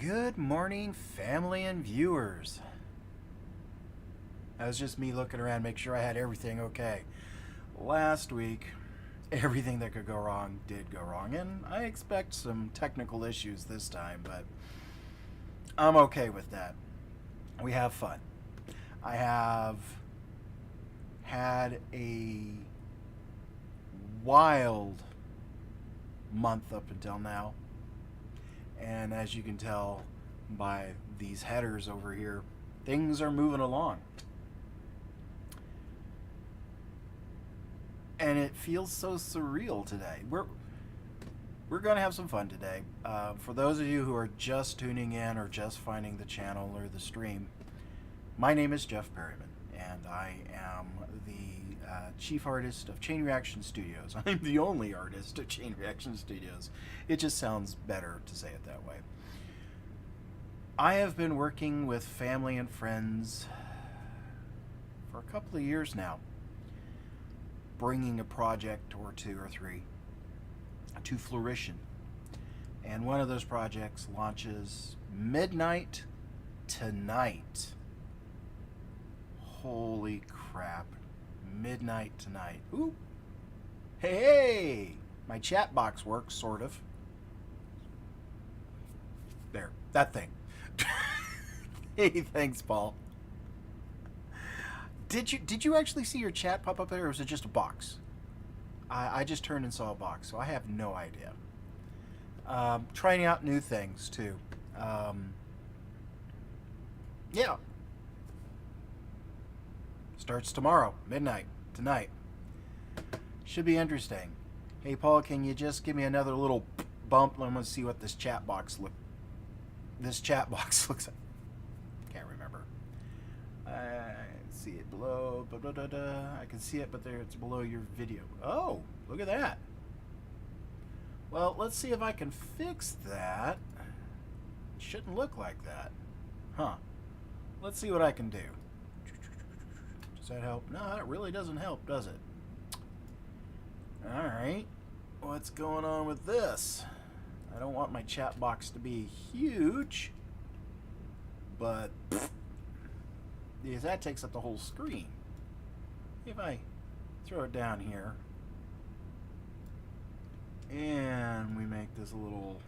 Good morning, family and viewers. That was just me looking around, make sure I had everything okay. Last week, everything that could go wrong did go wrong, and I expect some technical issues this time, but I'm okay with that. We have fun. I have had a wild month up until now. And as you can tell by these headers over here, things are moving along. And it feels so surreal today. We're going to have some fun today. For those of you who are just tuning in or just finding the channel or the stream, my name is Jeff Perryman, and I am the chief artist of Chain Reaction Studios. I'm the only artist of Chain Reaction Studios. It just sounds better to say it that way. I have been working with family and friends for a couple of years now, bringing a project or two or three to fruition. And one of those projects launches midnight tonight. Holy crap. Midnight tonight. Ooh. Hey! My chat box works, sort of. There. That thing. Hey, thanks, Paul. Did you actually see your chat pop up there, or was it just a box? I just turned and saw a box, so I have no idea. Trying out new things, too. Yeah. Starts tomorrow, midnight, tonight. Should be interesting. Hey, Paul, can you just give me another little bump? I'm going to see what this chat box looks like. Can't remember. I see it below. I can see it, but there it's below your video. Oh, look at that. Well, let's see if I can fix that. It shouldn't look like that. Huh. Let's see what I can do. Does that help? No, that really doesn't help, does it? Alright. What's going on with this? I don't want my chat box to be huge, but because that takes up the whole screen. If I throw it down here and we make this a little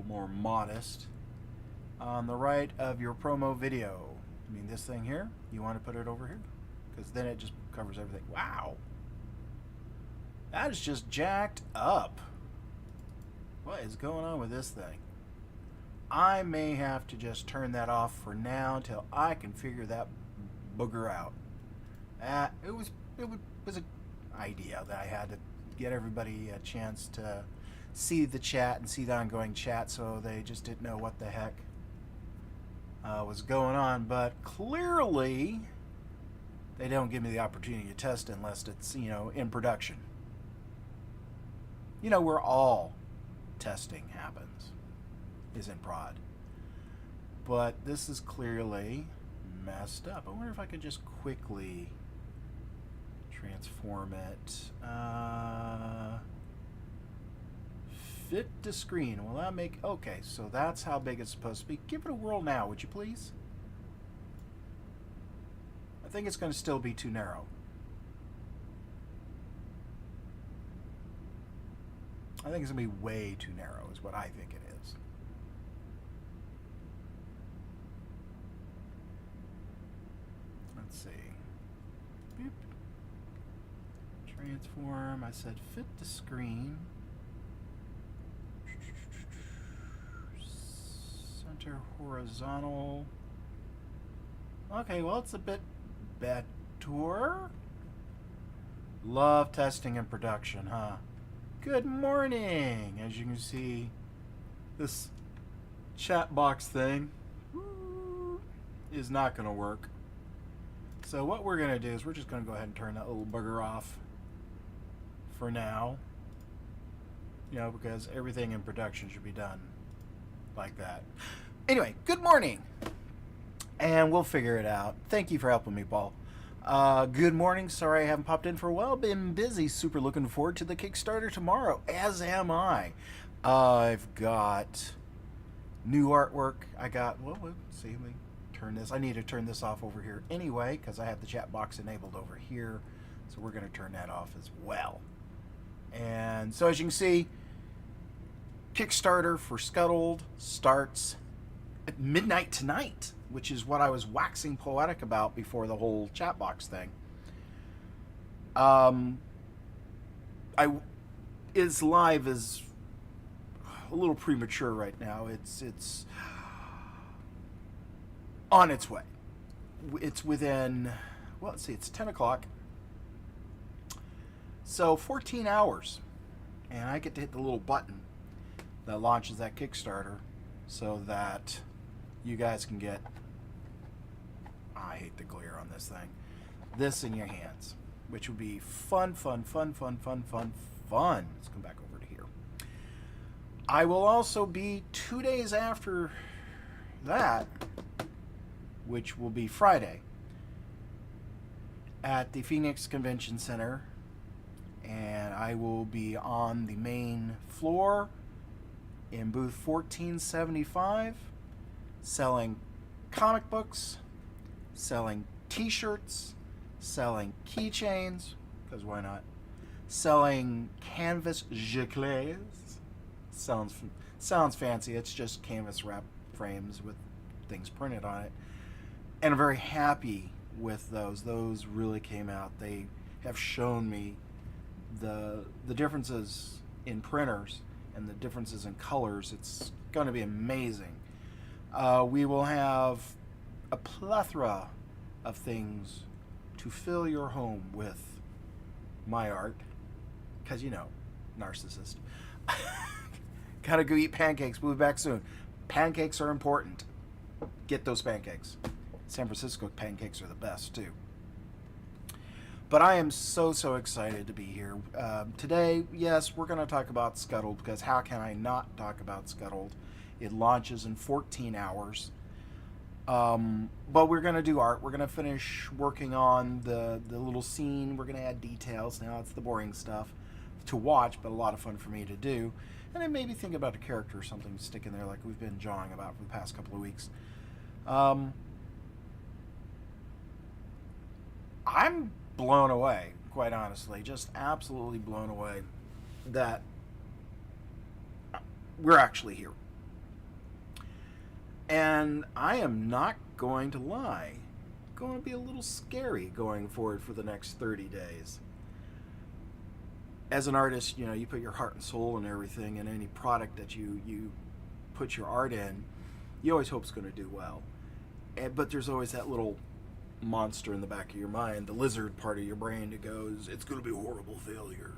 more modest, on the right of your promo video, I mean this thing here, you want to put it over here? Because then it just covers everything. Wow. That is just jacked up. What is going on with this thing? I may have to just turn that off for now until I can figure that booger out. It was an idea that I had to get everybody a chance to see the chat and see the ongoing chat, so they just didn't know what the heck was going on. But clearly they don't give me the opportunity to test unless it's, in production. Where all testing happens is in prod. But this is clearly messed up. I wonder if I could just quickly transform it. Fit to screen. Will that make... Okay, so that's how big it's supposed to be. Give it a whirl now, would you please? I think it's going to still be too narrow. I think it's going to be way too narrow is what I think it is. Let's see. Boop. Transform. I said fit to screen. Center horizontal. Okay, well, it's a bit better. Love testing and production, huh? Good morning. As you can see, this chat box thing is not going to work. So what we're going to do is we're just going to go ahead and turn that little bugger off for now. Because everything in production should be done like that. Anyway, good morning. And we'll figure it out. Thank you for helping me, Paul. Good morning. Sorry I haven't popped in for a while. Been busy. Super looking forward to the Kickstarter tomorrow, as am I. I've got new artwork. I got, well, let's see, let me turn this. I need to turn this off over here anyway because I have the chat box enabled over here. So we're going to turn that off as well. And so as you can see, Kickstarter for Skuttled starts at midnight tonight, which is what I was waxing poetic about before the whole chat box thing. Its live is a little premature right now. It's on its way. It's within, well, let's see, it's 10 o'clock. So 14 hours. And I get to hit the little button that launches that Kickstarter so that you guys can get, I hate the glare on this thing, this in your hands, which would be fun, fun, fun, fun, fun, fun, fun. Let's come back over to here. I will also be 2 days after that, which will be Friday, at the Phoenix Convention Center, and I will be on the main floor in booth 1475 selling comic books, selling t-shirts, selling keychains, because why not, selling canvas giclées. Sounds fancy. It's just canvas wrap frames with things printed on it, and I'm very happy with those. Those really came out. They have shown me the differences in printers and the differences in colors. It's going to be amazing. We will have a plethora of things to fill your home with my art, because, you know, narcissist. Gotta go eat pancakes. We'll be back soon. Pancakes are important. Get those pancakes. San Francisco pancakes are the best too. But I am so excited to be here. Today, yes, we're going to talk about Skuttled, because how can I not talk about Skuttled? It launches in 14 hours. But we're going to do art. We're going to finish working on the little scene. We're going to add details. Now it's the boring stuff to watch, but a lot of fun for me to do. And then maybe think about a character or something to stick in there like we've been jawing about for the past couple of weeks. I'm blown away, quite honestly, just absolutely blown away that we're actually here. And I am not going to lie, going to be a little scary going forward for the next 30 days. As an artist, you know, you put your heart and soul in everything, and any product that you put your art in, you always hope it's going to do well. But there's always that little monster in the back of your mind, the lizard part of your brain that goes, it's going to be a horrible failure.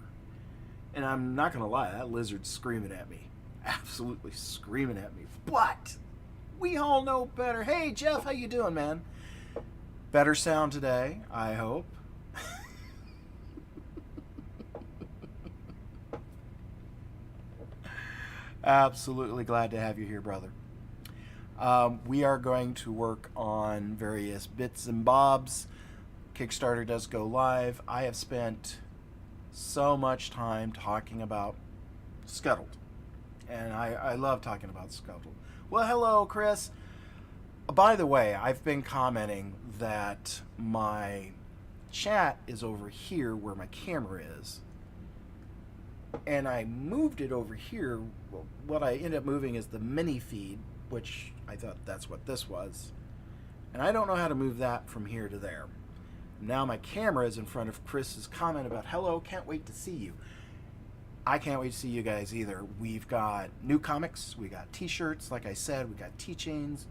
And I'm not going to lie, that lizard's screaming at me. Absolutely screaming at me. But we all know better. Hey, Jeff, how you doing, man? Better sound today, I hope. Absolutely glad to have you here, brother. We are going to work on various bits and bobs. Kickstarter does go live. I have spent so much time talking about Skuttled, and I love talking about Skuttled. Well, hello, Chris. By the way, I've been commenting that my chat is over here where my camera is, and I moved it over here. Well, what I ended up moving is the mini feed, which I thought that's what this was. And I don't know how to move that from here to there. Now my camera is in front of Chris's comment about, hello, can't wait to see you. I can't wait to see you guys either. We've got new comics, we got t-shirts, like I said, we got keychains.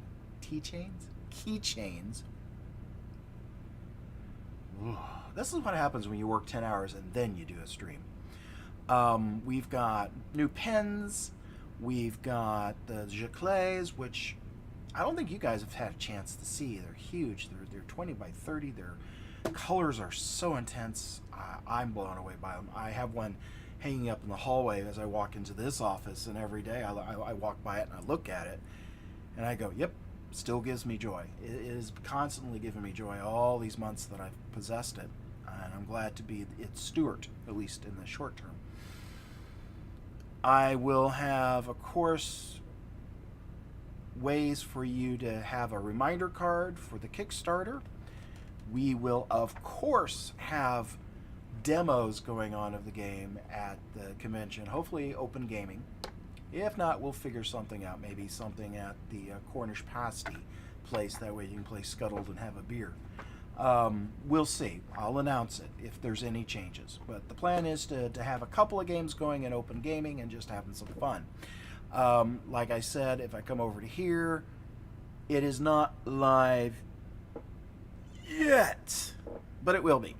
This is what happens when you work 10 hours and then you do a stream. We've got new pens. We've got the giclées, which I don't think you guys have had a chance to see. They're huge. They're 20 by 30. Their colors are so intense. I'm blown away by them. I have one hanging up in the hallway as I walk into this office, and every day I walk by it and I look at it, and I go, yep, still gives me joy. It is constantly giving me joy all these months that I've possessed it, and I'm glad to be its steward, at least in the short term. I will have, of course, ways for you to have a reminder card for the Kickstarter. We will, of course, have demos going on of the game at the convention, hopefully open gaming. If not, we'll figure something out, maybe something at the Cornish Pasty place, that way you can play Skuttled and have a beer. We'll see. I'll announce it if there's any changes. But the plan is to have a couple of games going in open gaming and just having some fun. Like I said, if I come over to here, it is not live yet, but it will be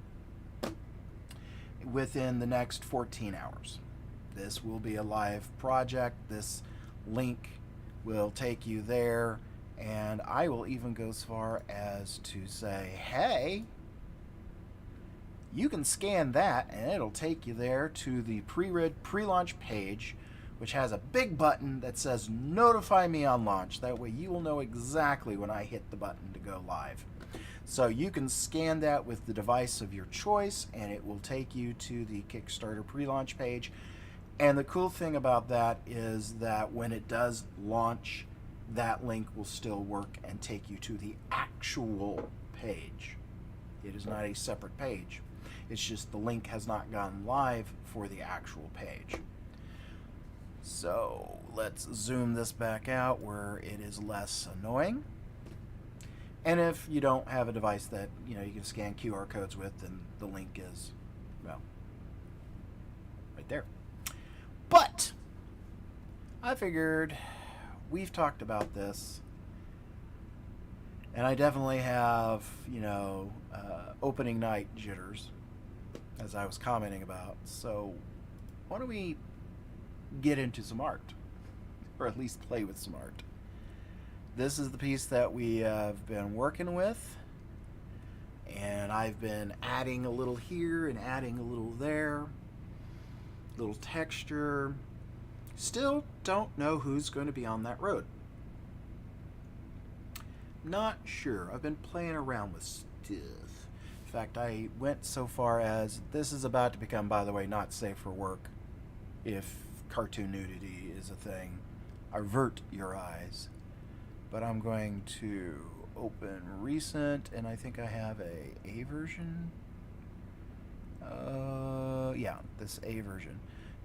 within the next 14 hours. This will be a live project. This link will take you there. And I will even go as far as to say, hey, you can scan that and it'll take you there to the pre-launch page, which has a big button that says notify me on launch. That way you will know exactly when I hit the button to go live. So you can scan that with the device of your choice and it will take you to the Kickstarter pre-launch page. And the cool thing about that is that when it does launch, that link will still work and take you to the actual page. It is not a separate page. It's just the link has not gone live for the actual page. So let's zoom this back out where it is less annoying. And if you don't have a device that you can scan QR codes with, then the link is, well, right there. But I figured, we've talked about this, and I definitely have, opening night jitters, as I was commenting about. So why don't we get into some art, or at least play with some art. This is the piece that we have been working with, and I've been adding a little here and adding a little there, little texture. Still don't know who's going to be on that road. Not sure. I've been playing around with stuff. In fact, I went so far as, this is about to become, by the way, not safe for work. If cartoon nudity is a thing, avert your eyes. But I'm going to open recent, and I think I have a version. Yeah, this A version.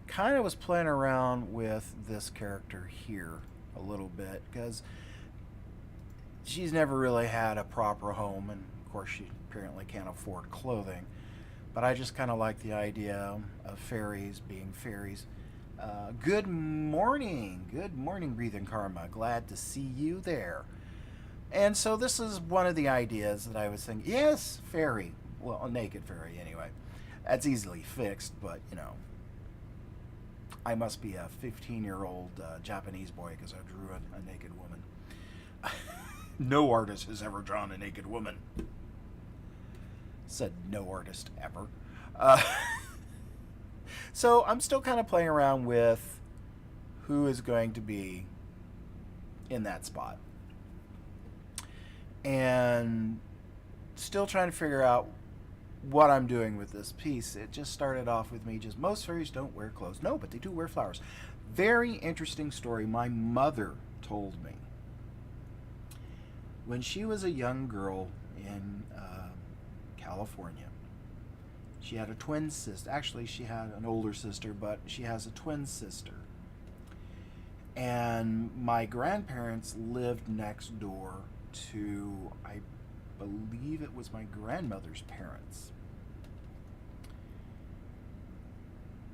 Kind of was playing around with this character here a little bit because she's never really had a proper home, and of course she apparently can't afford clothing. But I just kind of like the idea of fairies being fairies. Good morning, Breathing Karma. Glad to see you there. And so this is one of the ideas that I was thinking. Yes, fairy. Well, a naked fairy anyway. That's easily fixed, but I must be a 15-year-old Japanese boy because I drew a naked woman. No artist has ever drawn a naked woman. Said no artist ever. So I'm still kind of playing around with who is going to be in that spot. And still trying to figure out what I'm doing with this piece. It just started off with me just, most fairies don't wear clothes. No, but they do wear flowers. Very interesting story my mother told me. When she was a young girl in California, she had a twin sister. Actually, she had an older sister, but she has a twin sister. And my grandparents lived next door to, I believe it was my grandmother's parents.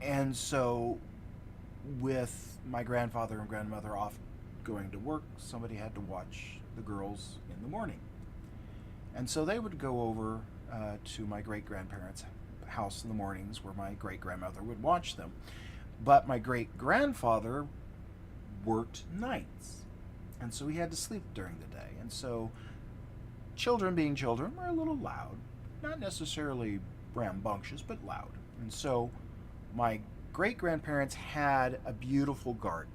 And so with my grandfather and grandmother off going to work, somebody had to watch the girls in the morning. And so they would go over to my great-grandparents' house in the mornings where my great-grandmother would watch them. But my great-grandfather worked nights, and so he had to sleep during the day. And so children being children were a little loud, not necessarily rambunctious, but loud. And so my great-grandparents had a beautiful garden,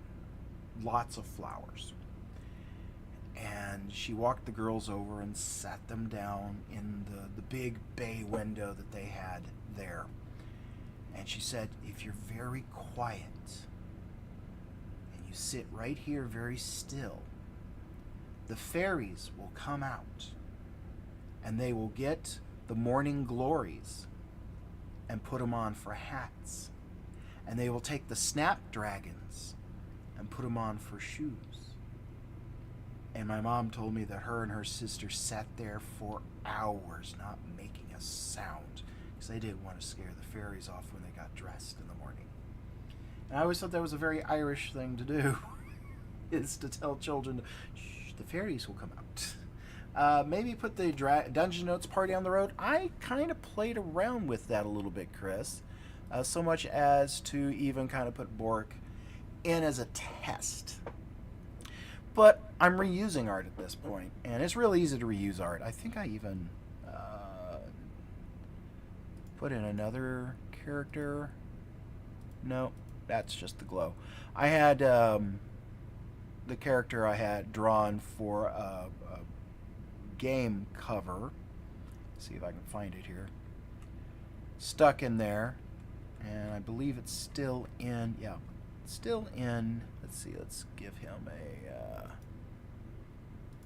lots of flowers. And she walked the girls over and sat them down in the big bay window that they had there. And she said, if you're very quiet and you sit right here very still, the fairies will come out and they will get the morning glories and put them on for hats. And they will take the snapdragons and put them on for shoes. And my mom told me that her and her sister sat there for hours not making a sound because they didn't want to scare the fairies off when they got dressed in the morning. And I always thought that was a very Irish thing to do, is to tell children, shh, the fairies will come out. Maybe put the Dungeon Notes party on the road. I kind of played around with that a little bit, Chris. So much as to even kind of put Bork in as a test. But I'm reusing art at this point, and it's real easy to reuse art. I think I even put in another character. No, that's just the glow. I had the character I had drawn for a game cover. Let's see if I can find it here. Stuck in there, and I believe it's still in. Yeah, still in. Let's see. Let's give him a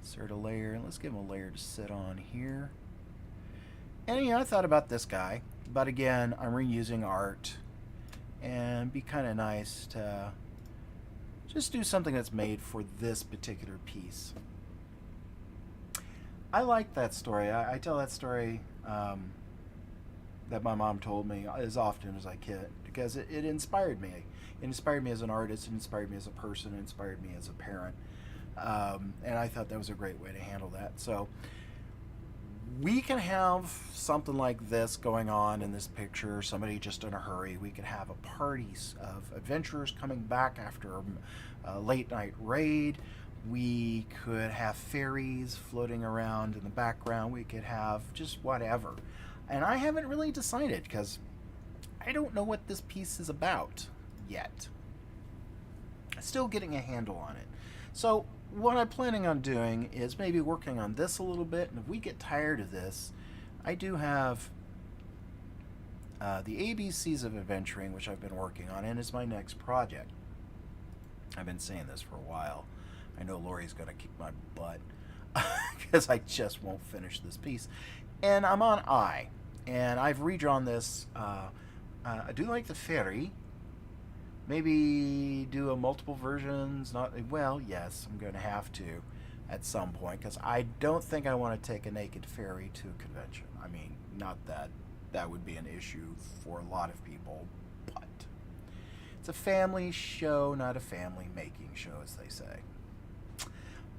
insert a layer, and let's give him a layer to sit on here. And I thought about this guy, but again, I'm reusing art, and it'd be kind of nice to just do something that's made for this particular piece. I like that story. I tell that story that my mom told me as often as I can because it inspired me. It inspired me as an artist. It inspired me as a person. It inspired me as a parent. And I thought that was a great way to handle that. So we can have something like this going on in this picture, somebody just in a hurry. We could have a party of adventurers coming back after a late night raid. We could have fairies floating around in the background. We could have just whatever. And I haven't really decided because I don't know what this piece is about yet. Still getting a handle on it. So what I'm planning on doing is maybe working on this a little bit, and if we get tired of this, I do have the ABCs of Adventuring, which I've been working on, and is my next project. I've been saying this for a while. I know Lori's going to kick my butt because I just won't finish this piece. And I'm on I, and I've redrawn this. I do like the fairy. Maybe do a multiple versions. Not well, yes, I'm going to have to at some point because I don't think I want to take a naked fairy to a convention. I mean, not that that would be an issue for a lot of people, but it's a family show, not a family making show, as they say.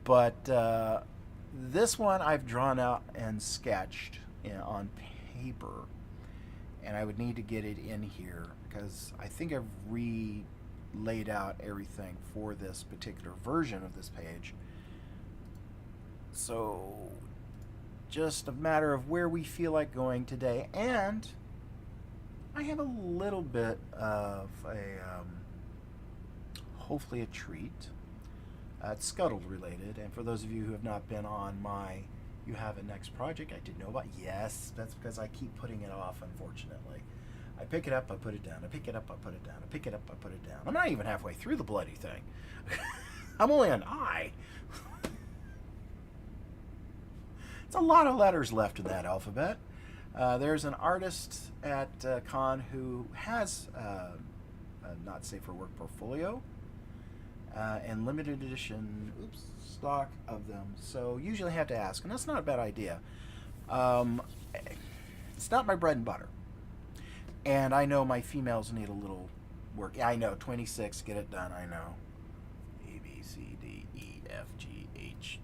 But this one I've drawn out and sketched on paper, and I would need to get it in here because I think I've laid out everything for this particular version of this page. So just a matter of where we feel like going today, and I have a little bit of a hopefully a treat. It's Skuttled related, and for those of you who have not been on my You Have a Next project I didn't know about, yes, that's because I keep putting it off, unfortunately. I pick it up, I put it down, I pick it up, I put it down, I pick it up, I put it down. I'm not even halfway through the bloody thing. I'm only on I. It's a lot of letters left in that alphabet. There's an artist at Con who has a not safe for work portfolio and limited edition stock of them. So usually I have to ask, and that's not a bad idea. It's not my bread and butter. And I know my females need a little work. Yeah, I know, 26, get it done, I know. A, B, C, D, E, F, G, H.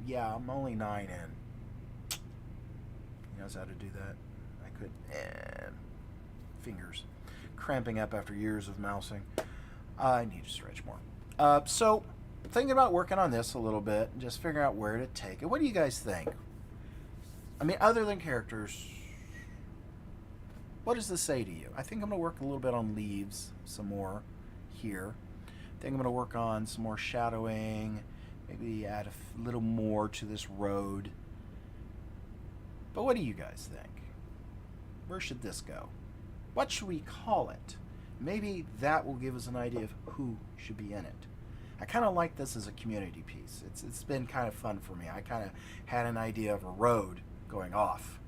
Yeah, I'm only 9 in. He knows how to do that. I could, fingers cramping up after years of mousing. I need to stretch more. So, thinking about working on this a little bit, and just figuring out where to take it. What do you guys think? I mean, other than characters, what does this say to you? I think I'm going to work a little bit on leaves some more here. I think I'm going to work on some more shadowing, maybe add a little more to this road. But what do you guys think? Where should this go? What should we call it? Maybe that will give us an idea of who should be in it. I kind of like this as a community piece. It's been kind of fun for me. I kind of had an idea of a road going off,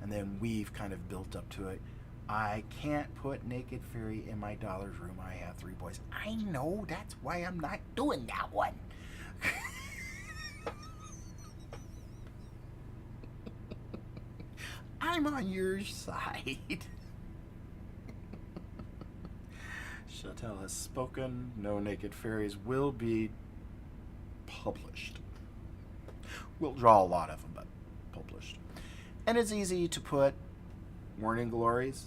and then we've kind of built up to it. I can't put Naked Fairy in my daughter's room. I have 3 boys. I know, that's why I'm not doing that one. I'm on your side. Chantel has spoken. No Naked Fairies will be published. We'll draw a lot of them, but published. And it's easy to put Morning Glories.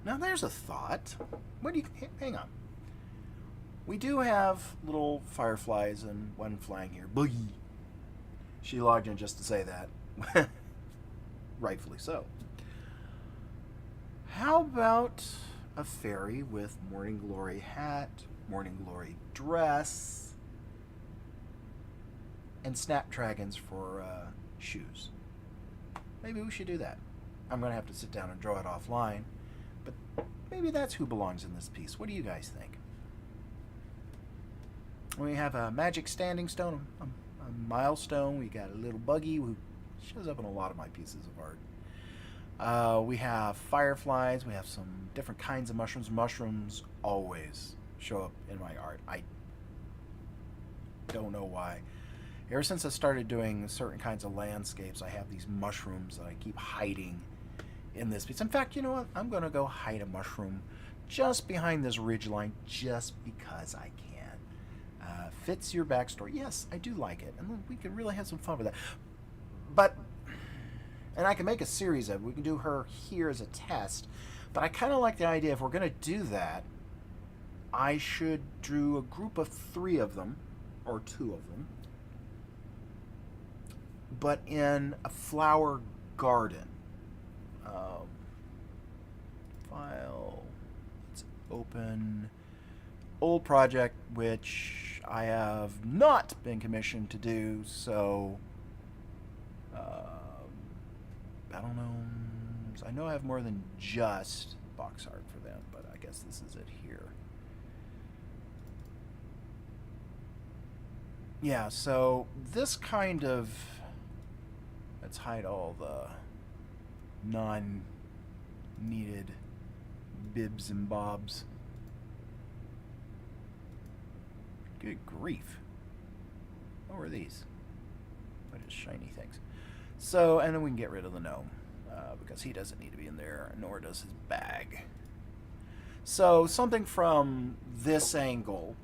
Now there's a thought. What do you... Hang on. We do have little fireflies and one flying here. Boogie. She logged in just to say that. Rightfully so. How about a fairy with Morning Glory hat, Morning Glory dress, and snapdragons for shoes? Maybe we should do that. I'm going to have to sit down and draw it offline, but maybe that's who belongs in this piece. What do you guys think? We have a magic standing stone, a milestone. We got a little buggy who shows up in a lot of my pieces of art. We have fireflies. We have some different kinds of mushrooms. Mushrooms always show up in my art. I don't know why. Ever since I started doing certain kinds of landscapes, I have these mushrooms that I keep hiding in this piece. In fact, you know what? I'm going to go hide a mushroom just behind this ridgeline just because I can. Fits your backstory. Yes, I do like it. And we can really have some fun with that. But... and I can make a series of it. We can do her here as a test. But I kind of like the idea, if we're going to do that, I should do a group of 3 of them, or 2 of them, but in a flower garden. File, let's open old project, which I have not been commissioned to do, so... I don't know. I know I have more than just box art for them, but I guess this is it here. Yeah, so this kind of... let's hide all the non-needed bibs and bobs. Good grief. What were these? What is shiny things? So, and then we can get rid of the gnome, because he doesn't need to be in there, nor does his bag. So, something from this angle,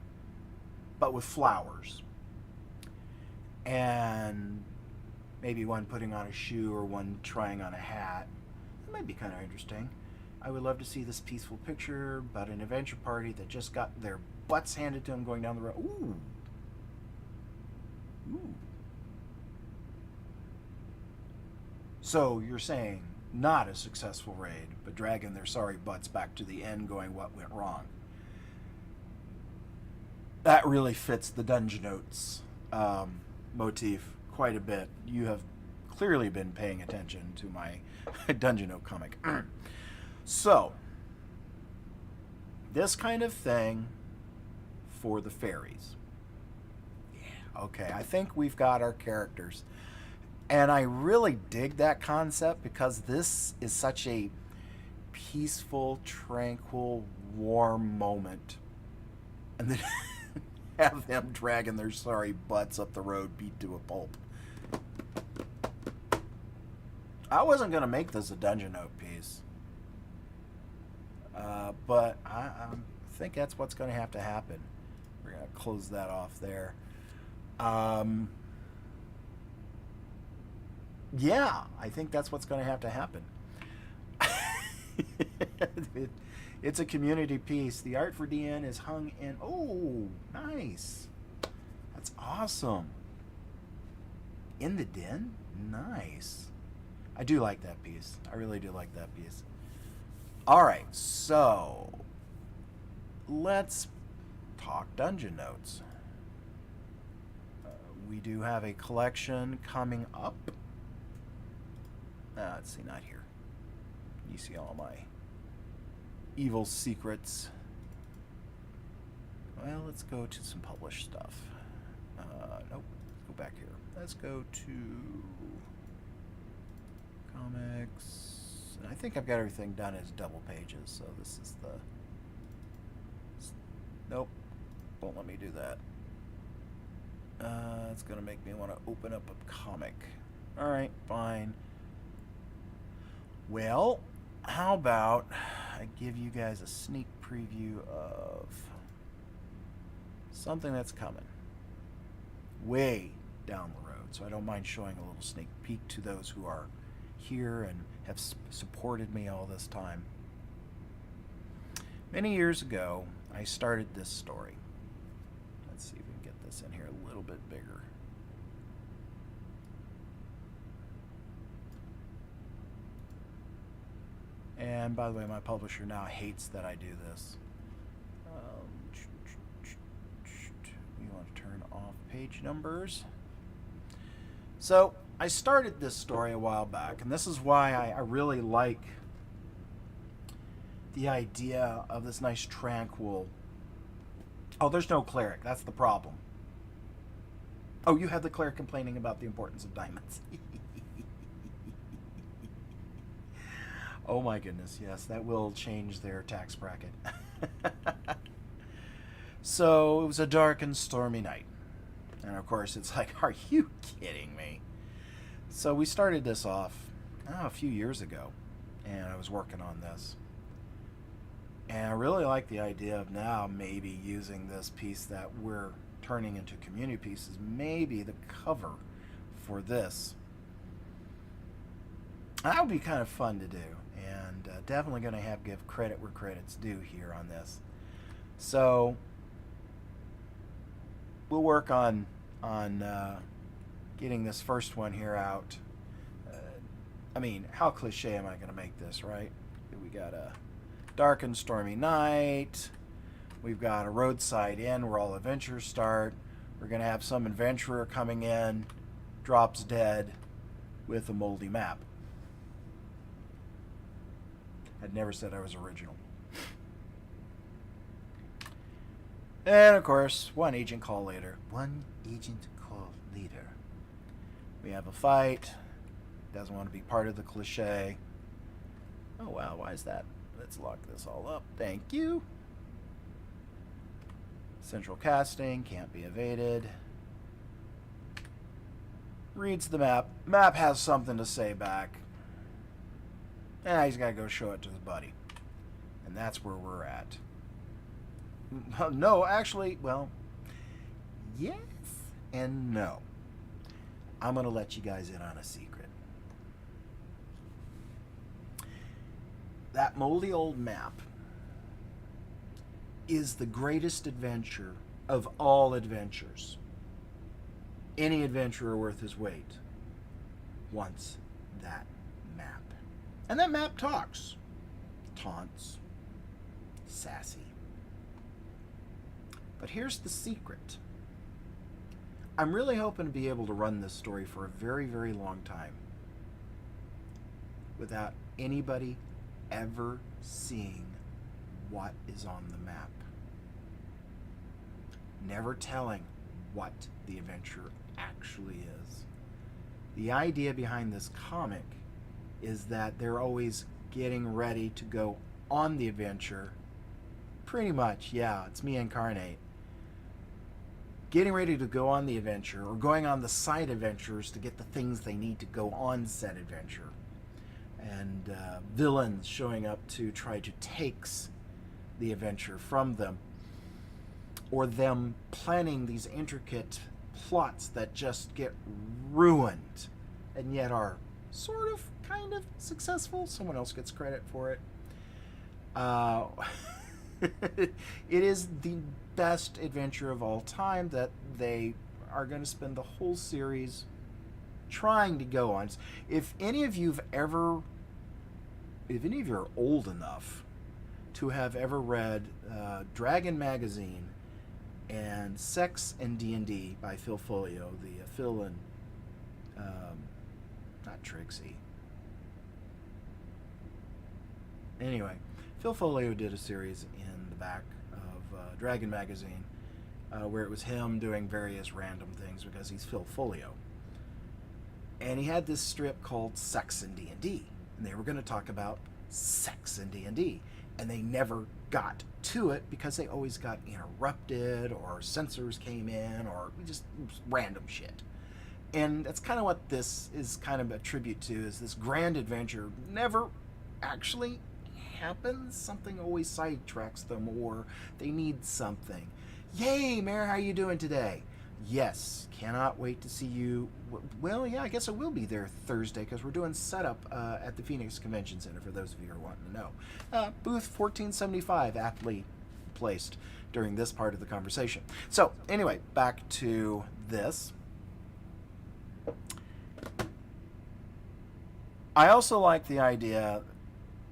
but with flowers. And maybe one putting on a shoe or one trying on a hat. That might be kind of interesting. I would love to see this peaceful picture about an adventure party that just got their butts handed to them going down the road. Ooh. Ooh. So you're saying not a successful raid, but dragging their sorry butts back to the end going, what went wrong? That really fits the Dungeon Notes motif quite a bit. You have clearly been paying attention to my Dungeon Note comic. So, this kind of thing for the fairies. Yeah, okay, I think we've got our characters. And I really dig that concept because this is such a peaceful, tranquil, warm moment. And then have them dragging their sorry butts up the road beat to a pulp. I wasn't going to make this a Dungeon Note piece. But I think that's what's going to have to happen. We're going to close that off there. Yeah, I think that's what's going to have to happen. It's a community piece. The art for DN is hung in... oh, nice. That's awesome. In the den? Nice. I do like that piece. I really do like that piece. All right, so let's talk Dungeon Notes. We do have a collection coming up. Let's see, not here. You see all my evil secrets. Well, let's go to some published stuff. Nope. Let's go back here. Let's go to comics. I think I've got everything done as double pages, so this is the... Nope. Won't let me do that. It's going to make me want to open up a comic. Alright, fine. Well, how about I give you guys a sneak preview of something that's coming way down the road. So I don't mind showing a little sneak peek to those who are here and have supported me all this time. Many years ago, I started this story. Let's see if we can get this in here a little bit bigger. And by the way, my publisher now hates that I do this. We want to turn off page numbers. So I started this story a while back, and this is why I really like the idea of this nice tranquil... Oh, there's no cleric. That's the problem. Oh, you have the cleric complaining about the importance of diamonds. Oh my goodness, yes, that will change their tax bracket. So it was a dark and stormy night. And of course, it's like, are you kidding me? So we started this off a few years ago, and I was working on this. And I really like the idea of now maybe using this piece that we're turning into community pieces, maybe the cover for this. That would be kind of fun to do, and definitely going to give credit where credit's due here on this. So we'll work on getting this first one here out. I mean, how cliche am I going to make this, right? We got a dark and stormy night. We've got a roadside inn where all adventures start. We're going to have some adventurer coming in, drops dead with a moldy map. I'd never said I was original. And of course, one agent call later. One agent call later. We have a fight. Doesn't want to be part of the cliche. Oh wow, why is that? Let's lock this all up. Thank you. Central casting, can't be evaded. Reads the map. Map has something to say back. He's got to go show it to his buddy. And that's where we're at. No, actually, well, yes and no. I'm going to let you guys in on a secret. That moldy old map is the greatest adventure of all adventures. Any adventurer worth his weight wants that map. And that map talks, taunts, sassy. But here's the secret. I'm really hoping to be able to run this story for a very, very long time without anybody ever seeing what is on the map. Never telling what the adventure actually is. The idea behind this comic is that they're always getting ready to go on the adventure. Pretty much, yeah, it's me incarnate. Getting ready to go on the adventure or going on the side adventures to get the things they need to go on said adventure. And villains showing up to try to take the adventure from them. Or them planning these intricate plots that just get ruined and yet are sort of, kind of successful. Someone else gets credit for it. It is the best adventure of all time that they are going to spend the whole series trying to go on. If any of you are old enough to have ever read Dragon Magazine and Sex and D&D by Phil Folio, Phil and not Trixie. Anyway, Phil Folio did a series in the back of Dragon magazine, where it was him doing various random things because he's Phil Folio. And he had this strip called Sex and D&D, and they were going to talk about sex and D&D, and they never got to it because they always got interrupted, or censors came in, or just random shit. And that's kind of what this is kind of a tribute to, is this grand adventure never actually happens. Something always sidetracks them, or they need something. Yay, Mayor, how you doing today? Yes, cannot wait to see you. Well, yeah, I guess I will be there Thursday because we're doing setup at the Phoenix Convention Center, for those of you who are wanting to know. Booth 1475, aptly placed during this part of the conversation. So, anyway, back to this. I also like the idea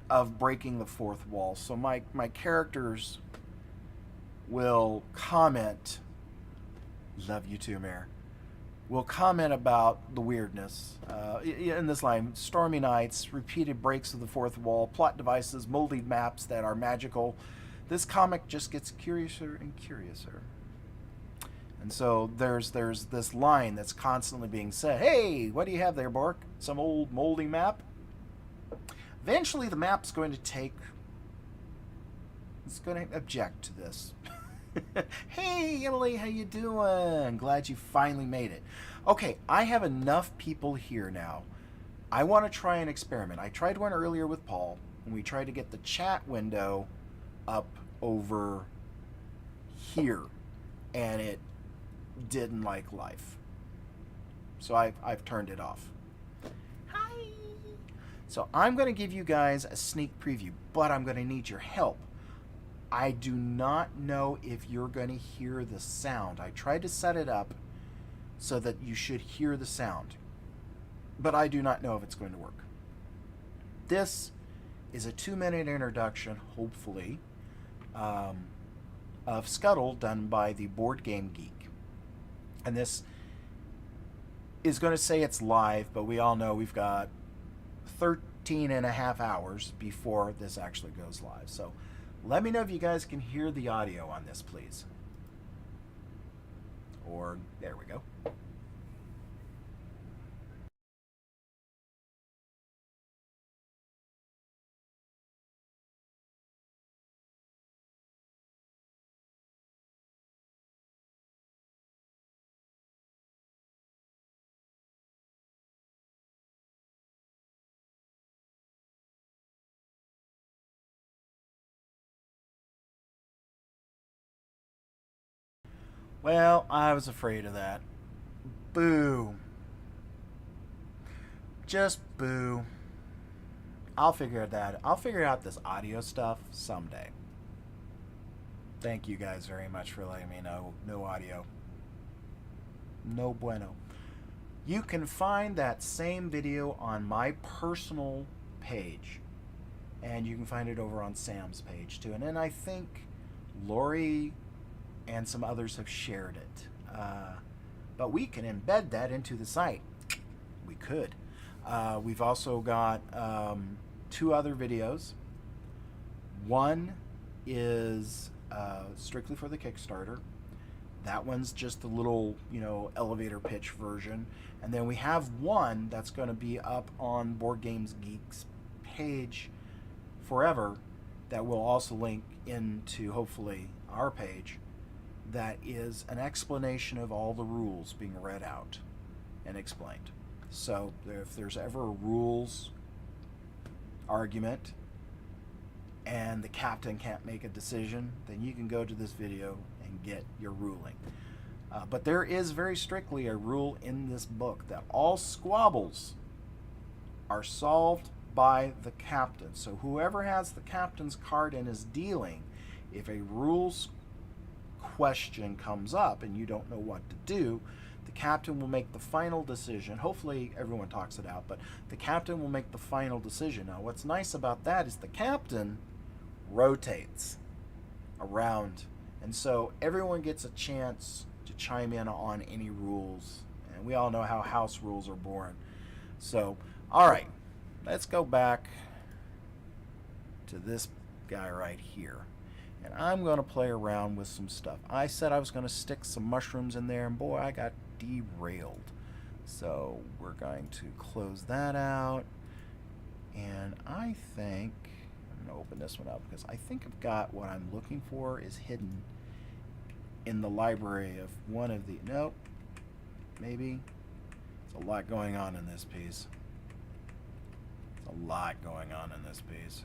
of breaking the fourth wall. So my characters will comment, love you too, Mayor, will comment about the weirdness. In this line, stormy nights, repeated breaks of the fourth wall, plot devices, moldy maps that are magical. This comic just gets curiouser and curiouser. And so there's this line that's constantly being said, hey, what do you have there, Bork? Some old moldy map? Eventually the map's going to it's going to object to this. Hey, Italy, how you doing? Glad you finally made it. Okay, I have enough people here now. I want to try an experiment. I tried one earlier with Paul, and we tried to get the chat window up over here, and it didn't like life. So I've turned it off. Hi. So I'm going to give you guys a sneak preview, but I'm going to need your help. I do not know if you're going to hear the sound. I tried to set it up so that you should hear the sound, but I do not know if it's going to work. This is a 2-minute introduction, hopefully, of Skuttled, done by the Board Game Geek. And this is going to say it's live, but we all know we've got 13 and a half hours before this actually goes live. So let me know if you guys can hear the audio on this, please. Or, there we go. Well, I was afraid of that. Boo. Just boo. I'll figure out this audio stuff someday. Thank you guys very much for letting me know. No audio. No bueno. You can find that same video on my personal page, and you can find it over on Sam's page too. And then I think Lori and some others have shared it. But we can embed that into the site. We could. We've also got 2 other videos. One is strictly for the Kickstarter. That one's just a little, elevator pitch version. And then we have one that's going to be up on Board Games Geek's page forever that will also link into, hopefully, our page. That is an explanation of all the rules being read out and explained. So if there's ever a rules argument and the captain can't make a decision, then you can go to this video and get your ruling. But there is very strictly a rule in this book that all squabbles are solved by the captain. So whoever has the captain's card and is dealing, if a rules question comes up and you don't know what to do, the captain will make the final decision. Hopefully everyone talks it out, but the captain will make the final decision. Now what's nice about that is the captain rotates around, and so everyone gets a chance to chime in on any rules, and we all know how house rules are born. So alright, let's go back to this guy right here. And I'm going to play around with some stuff. I said I was going to stick some mushrooms in there, and boy, I got derailed. So we're going to close that out. And I think, I'm going to open this one up because I think I've got what I'm looking for is hidden in the library of one of the, nope, maybe. There's a lot going on in this piece. There's a lot going on in this piece.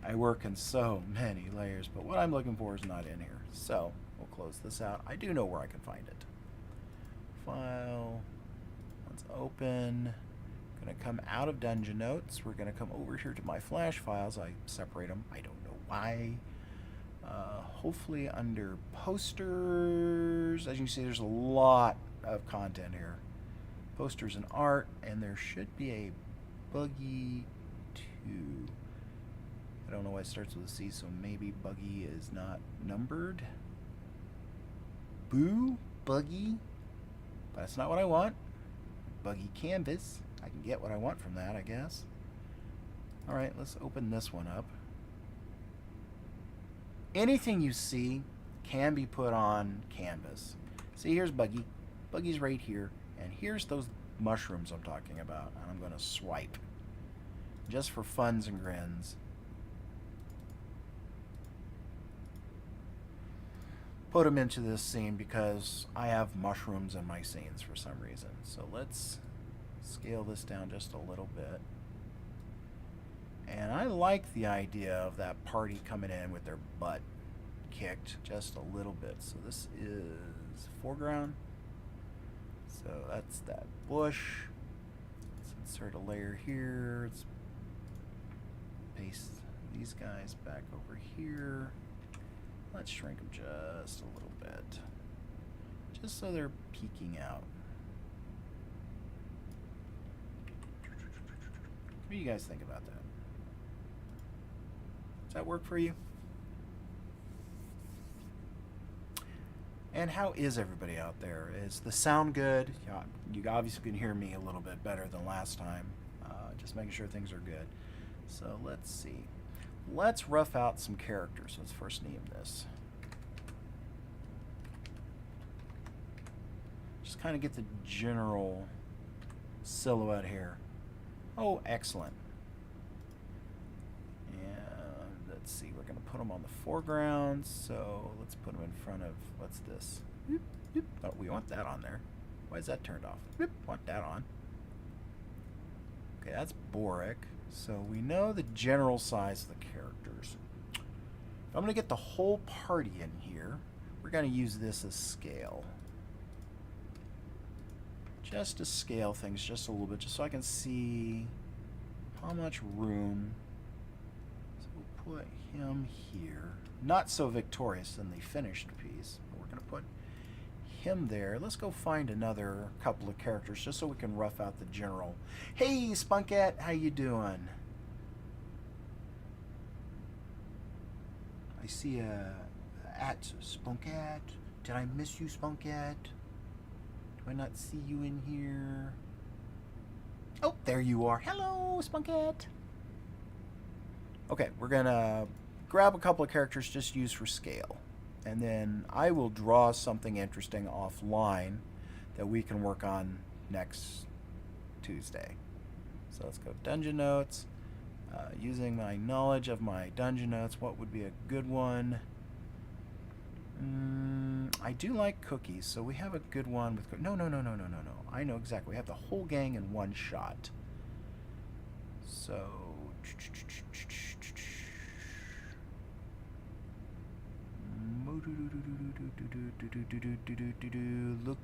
I work in so many layers, but what I'm looking for is not in here. So we'll close this out. I do know where I can find it. File, let's open. Going to come out of Dungeon Notes. We're going to come over here to my flash files. I separate them. I don't know why. Hopefully under posters. As you can see, there's a lot of content here. Posters and art, and there should be a buggy 2. I don't know why it starts with a C, so maybe buggy is not numbered. Boo, buggy. But that's not what I want. Buggy canvas. I can get what I want from that, I guess. Alright, let's open this one up. Anything you see can be put on canvas. See, here's Buggy. Buggy's right here. And here's those mushrooms I'm talking about. And I'm going to swipe. Just for funs and grins. Put them into this scene because I have mushrooms in my scenes for some reason. So let's scale this down just a little bit. And I like the idea of that party coming in with their butt kicked just a little bit. So this is foreground. So that's that bush. Let's insert a layer here. Let's paste these guys back over here. Let's shrink them just a little bit. Just so they're peeking out. What do you guys think about that? Does that work for you? And how is everybody out there? Is the sound good? You obviously can hear me a little bit better than last time. Just making sure things are good. So let's see. Let's rough out some characters. Let's first name this. Just kind of get the general silhouette here. Oh, excellent. And let's see, we're going to put them on the foreground. So let's put them in front of, what's this? Boop, boop. Oh, we want that on there. Why is that turned off? Boop, want that on. Okay, that's Boric. So we know the general size of the characters. If I'm going to get the whole party in here, we're going to use this as scale. Just to scale things just a little bit, just so I can see how much room. So we'll put him here. Not so victorious in the finished piece, but we're going to put him there. Let's go find another couple of characters just so we can rough out the general. Hey, Spunkat, how you doing? I see at Spunkat. Did I miss you, Spunkat? Do I not see you in here? Oh, there you are. Hello, Spunkat. Okay, we're gonna grab a couple of characters just used for scale. And then I will draw something interesting offline that we can work on next Tuesday. So let's go Dungeon Notes. Using my knowledge of my Dungeon Notes, what would be a good one? I do like cookies, so we have a good one with... No. I know exactly. We have the whole gang in one shot. So...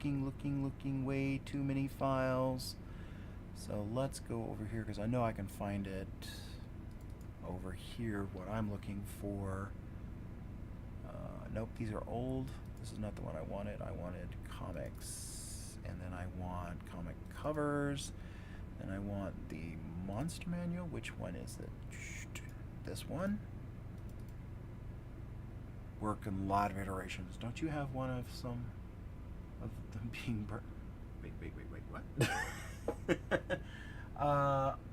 Looking, way too many files. So let's go over here, because I know I can find it over here, what I'm looking for. Nope, these are old. This is not the one I wanted. I wanted comics, and then I want comic covers, and I want the monster manual. Which one is it? This one? Work in a lot of iterations. Don't you have one of some of them being burnt? Wait, what?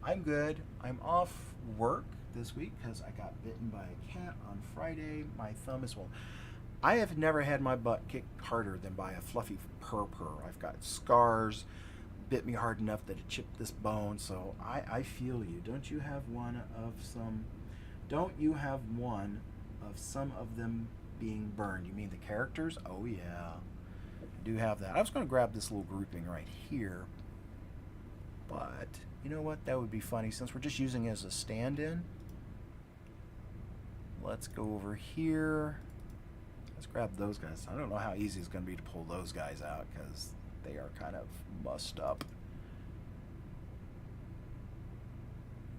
I'm good. I'm off work this week because I got bitten by a cat on Friday. My thumb is swollen. I have never had my butt kicked harder than by a fluffy purr. I've got scars, bit me hard enough that it chipped this bone, so I feel you. Don't you have one of some, don't you have one of some of them being burned? You mean the characters? Oh yeah, I do have that. I was going to grab this little grouping right here, but you know what? That would be funny since we're just using it as a stand-in. Let's go over here. Let's grab those guys. I don't know how easy it's going to be to pull those guys out because they are kind of mussed up.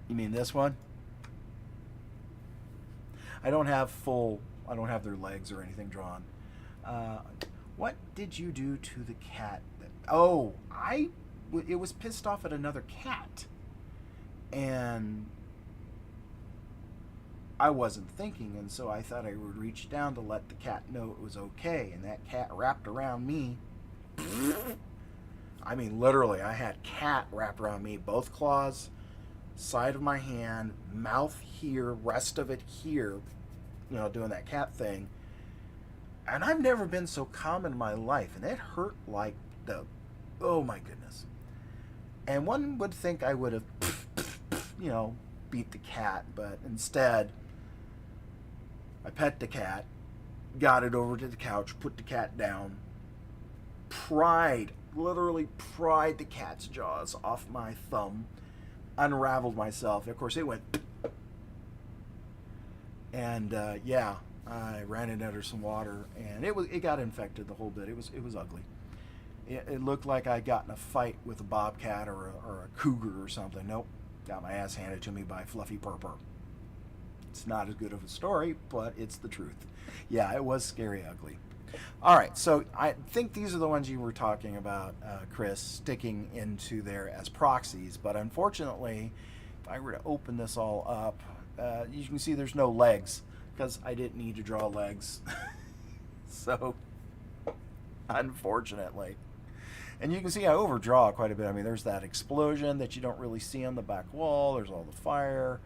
You mean this one? I don't have their legs or anything drawn. What did you do to the cat? Oh, it was pissed off at another cat. And I wasn't thinking, and so I thought I would reach down to let the cat know it was okay, and that cat wrapped around me. I mean, literally, I had cat wrapped around me, both claws, side of my hand, mouth here, rest of it here, you know, doing that cat thing. And I've never been so calm in my life, and it hurt like oh my goodness. And one would think I would have, you know, beat the cat, but instead, I pet the cat, got it over to the couch, put the cat down, literally pried the cat's jaws off my thumb, unraveled myself. Of course, it went, and yeah, I ran it under some water, and it got infected the whole bit. It was ugly. It looked like I'd gotten a fight with a bobcat or a cougar or something. Nope, got my ass handed to me by Fluffy Purr. It's not as good of a story, but it's the truth. Yeah, it was scary ugly. All right, so I think these are the ones you were talking about, Chris, sticking into there as proxies. But unfortunately, if I were to open this all up, you can see there's no legs because I didn't need to draw legs. So, unfortunately. And you can see I overdraw quite a bit. I mean, there's that explosion that you don't really see on the back wall. There's all the fire.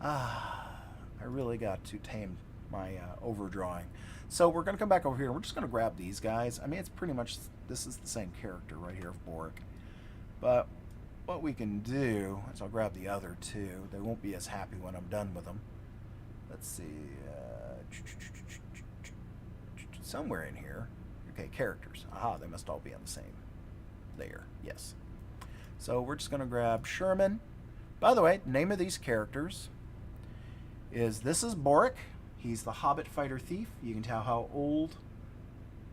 I really got to tame my overdrawing. So we're going to come back over here. We're just going to grab these guys. I mean, it's pretty much, this is the same character right here of Boric. But what we can do is I'll grab the other two. They won't be as happy when I'm done with them. Let's see. Somewhere in here. Okay, characters. Aha, they must all be on the same layer. Yes. So we're just going to grab Sherman. By the way, the name of these characters is, this is Boric. He's the Hobbit fighter thief. You can tell how old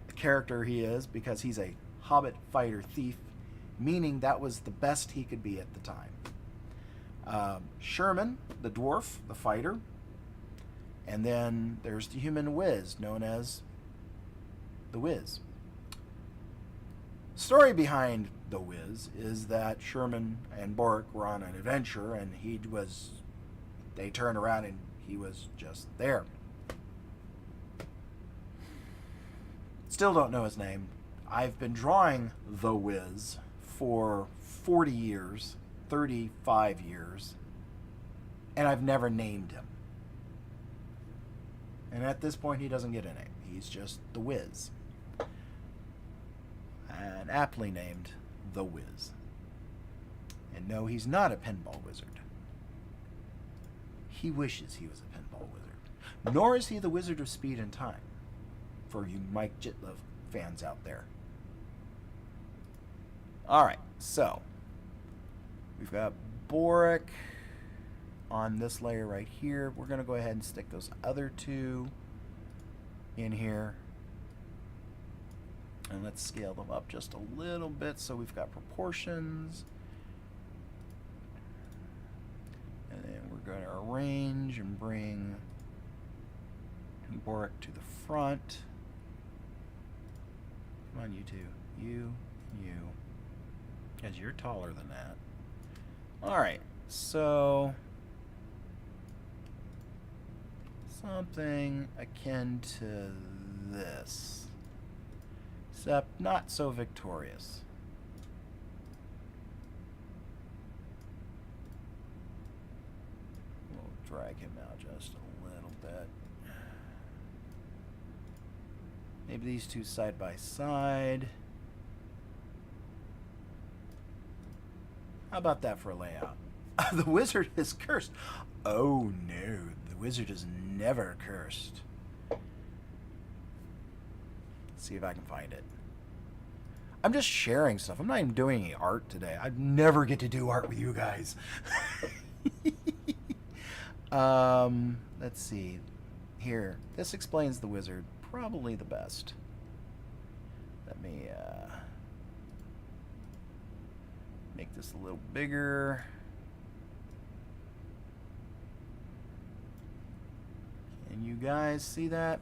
the character he is because he's a Hobbit fighter thief, meaning that was the best he could be at the time. Sherman, the dwarf, the fighter. And then there's the human Wiz, known as the Wiz. Story behind the Wiz is that Sherman and Boric were on an adventure, and they turned around and he was just there. Still don't know his name. I've been drawing the Wiz for 40 years, 35 years, and I've never named him. And at this point, he doesn't get a name. He's just the Wiz. And aptly named the Wiz. And no, he's not a pinball wizard. He wishes he was a pinball wizard. Nor is he the Wizard of Speed and Time, for you Mike Jitlove fans out there. Alright, so we've got Boric on this layer right here. We're going to go ahead and stick those other two in here. And let's scale them up just a little bit so we've got proportions. And then we're going to arrange and bring Boric to the front. Come on, you two. You. Because you're taller than that. Alright, so something akin to this. Except not so victorious. We'll drag him out just a little bit. Maybe these two side by side. How about that for a layout? The wizard is cursed. Oh no, the wizard is never cursed. Let's see if I can find it. I'm just sharing stuff. I'm not even doing any art today. I never get to do art with you guys. Let's see. Here, this explains the wizard probably the best. Let me make this a little bigger. Can you guys see that?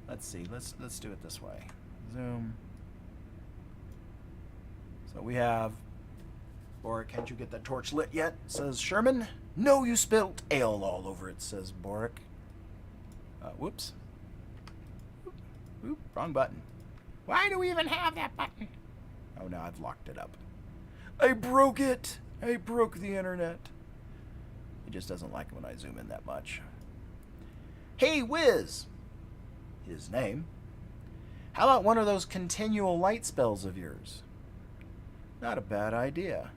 Let's see. Let's do it this way. Zoom. So we have, Boric, can't you get that torch lit yet? Says Sherman. No, you spilt ale all over it, says Boric. Whoops. Oop, wrong button. Why do we even have that button? Oh, no, I've locked it up. I broke it. I broke the internet. It just doesn't like it when I zoom in that much. Hey, Wiz. His name. How about one of those continual light spells of yours? Not a bad idea.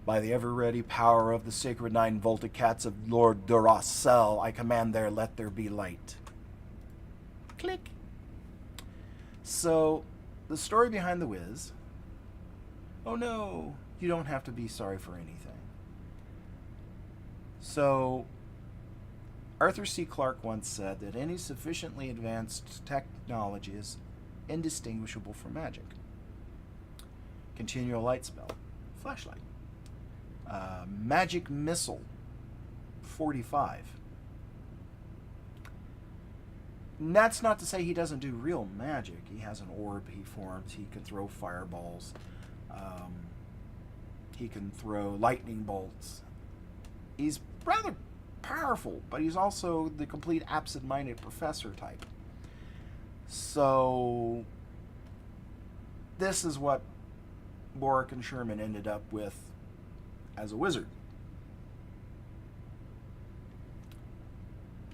By the ever-ready power of the sacred 9-volted cats of Lord Duracell, I command there, let there be light. Click. So, the story behind the Wiz. Oh no, you don't have to be sorry for anything. So, Arthur C. Clarke once said that any sufficiently advanced technology is indistinguishable from magic. Continual light spell, flashlight. Magic missile, 45. And that's not to say he doesn't do real magic. He has an orb he forms. He can throw fireballs. He can throw lightning bolts. He's rather powerful, but he's also the complete absent-minded professor type. So this is what Boric and Sherman ended up with as a wizard.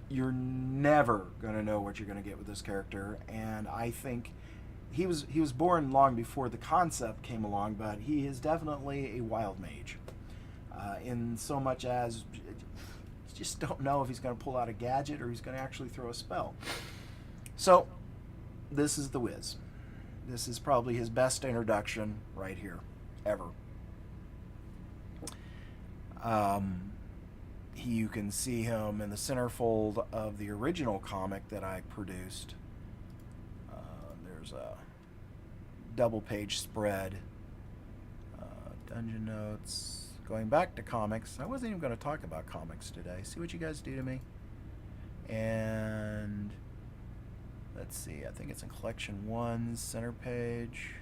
You're never going to know what you're going to get with this character, and I think he was born long before the concept came along, but he is definitely a wild mage. In so much as you just don't know if he's going to pull out a gadget or he's going to actually throw a spell. So this is the Wiz. This is probably his best introduction right here, ever. You can see him in the centerfold of the original comic that I produced. There's a double-page spread. Dungeon notes. Going back to comics. I wasn't even going to talk about comics today. See what you guys do to me? And let's see. I think it's in Collection 1's center page.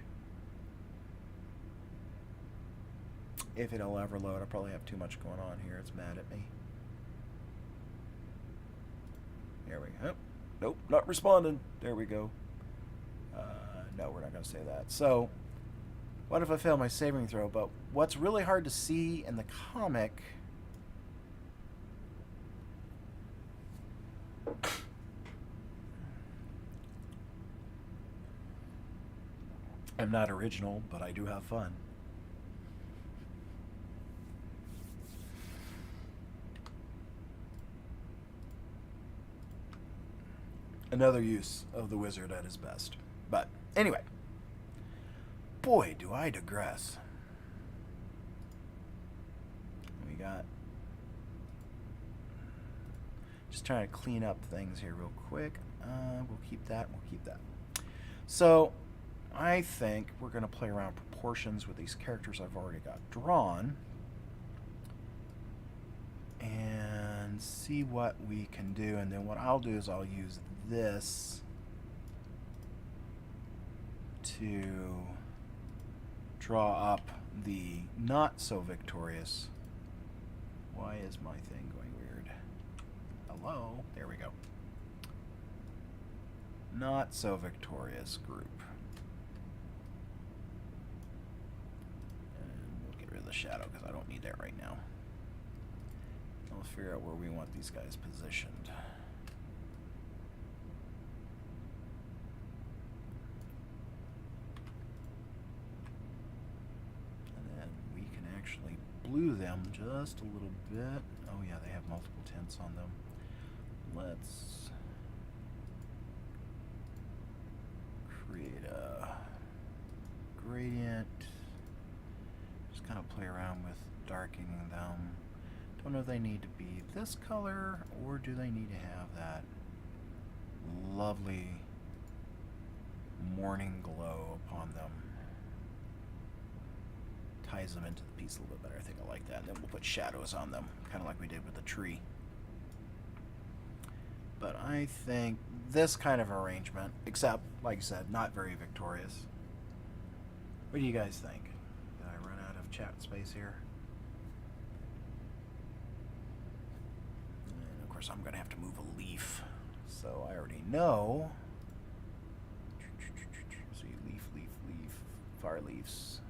If it'll ever load. I probably have too much going on here. It's mad at me. There we go. Nope, not responding. There we go. No, we're not going to say that. So, what if I fail my saving throw? But what's really hard to see in the comic... I'm not original, but I do have fun. Another use of the wizard at his best. But anyway, boy, do I digress. We got, just trying to clean up things here real quick. We'll keep that. We'll keep that. So I think we're going to play around proportions with these characters I've already got drawn and see what we can do. And then what I'll do is I'll use this to draw up the not so victorious. Why is my thing going weird? Hello? There we go. Not so victorious group. And we'll get rid of the shadow because I don't need that right now. Let's figure out where we want these guys positioned. And then we can actually blue them just a little bit. Oh yeah, they have multiple tints on them. Let's create a gradient. Just kind of play around with darkening them. Don't know if they need to be this color or do they need to have that lovely morning glow upon them. Ties them into the piece a little bit better. I think I like that. And then we'll put shadows on them, kind of like we did with the tree. But I think this kind of arrangement, except, like I said, not very victorious. What do you guys think? Did I run out of chat space here? And of course, I'm going to have to move a leaf. So I already know. See, leaf, leaf, leaf, fire leaves.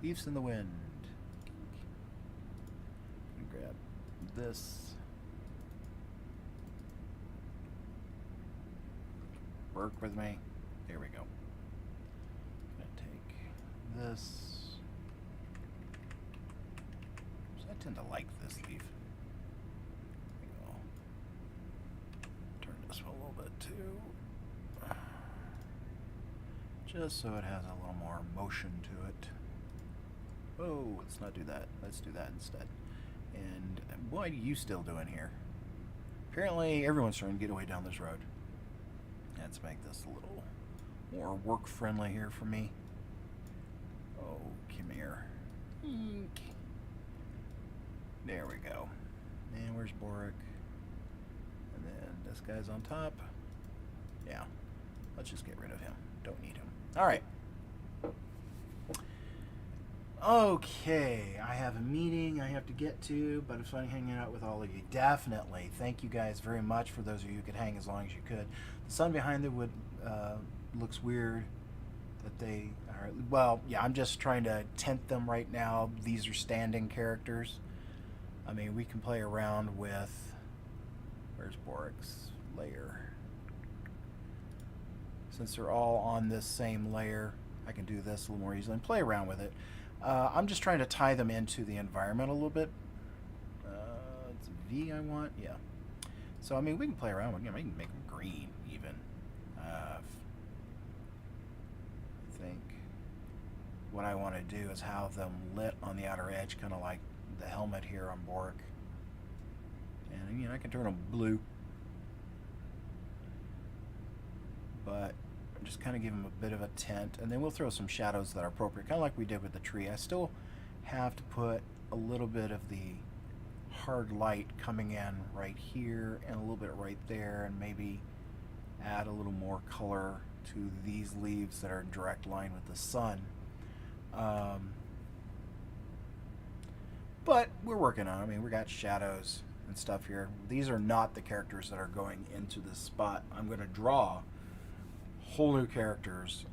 Leaves in the wind. I'm going to grab this. Work with me. There we go. I'm going to take this. So I tend to like this leaf. There we go. Turn this one a little bit too. Just so it has a little more motion to it. Oh, let's not do that. Let's do that instead. And what are you still doing here? Apparently everyone's trying to get away down this road. Let's make this a little more work-friendly here for me. Oh, come here. Eek. There we go. And where's Boric? And then this guy's on top. Yeah, let's just get rid of him. Don't need him. All right. Okay, I have a meeting I have to get to, but it's fun hanging out with all of you. Definitely. Thank you guys very much for those of you who could hang as long as you could. The sun behind the wood looks weird that they are, well, yeah, I'm just trying to tint them right now. These are standing characters. I mean, we can play around with, where's Boric's layer? Since they're all on this same layer, I can do this a little more easily and play around with it. I'm just trying to tie them into the environment a little bit. It's V I want, yeah. So, I mean, we can play around with them. We can make them green, even. I think what I want to do is have them lit on the outer edge, kind of like the helmet here on Boric. And, you know, I can turn them blue. But just kind of give them a bit of a tint, and then we'll throw some shadows that are appropriate, kind of like we did with the tree. I still have to put a little bit of the hard light coming in right here and a little bit right there, and maybe add a little more color to these leaves that are in direct line with the sun. But we're working on it. I mean, we got shadows and stuff here. These are not the characters that are going into this spot. I'm going to draw whole new characters,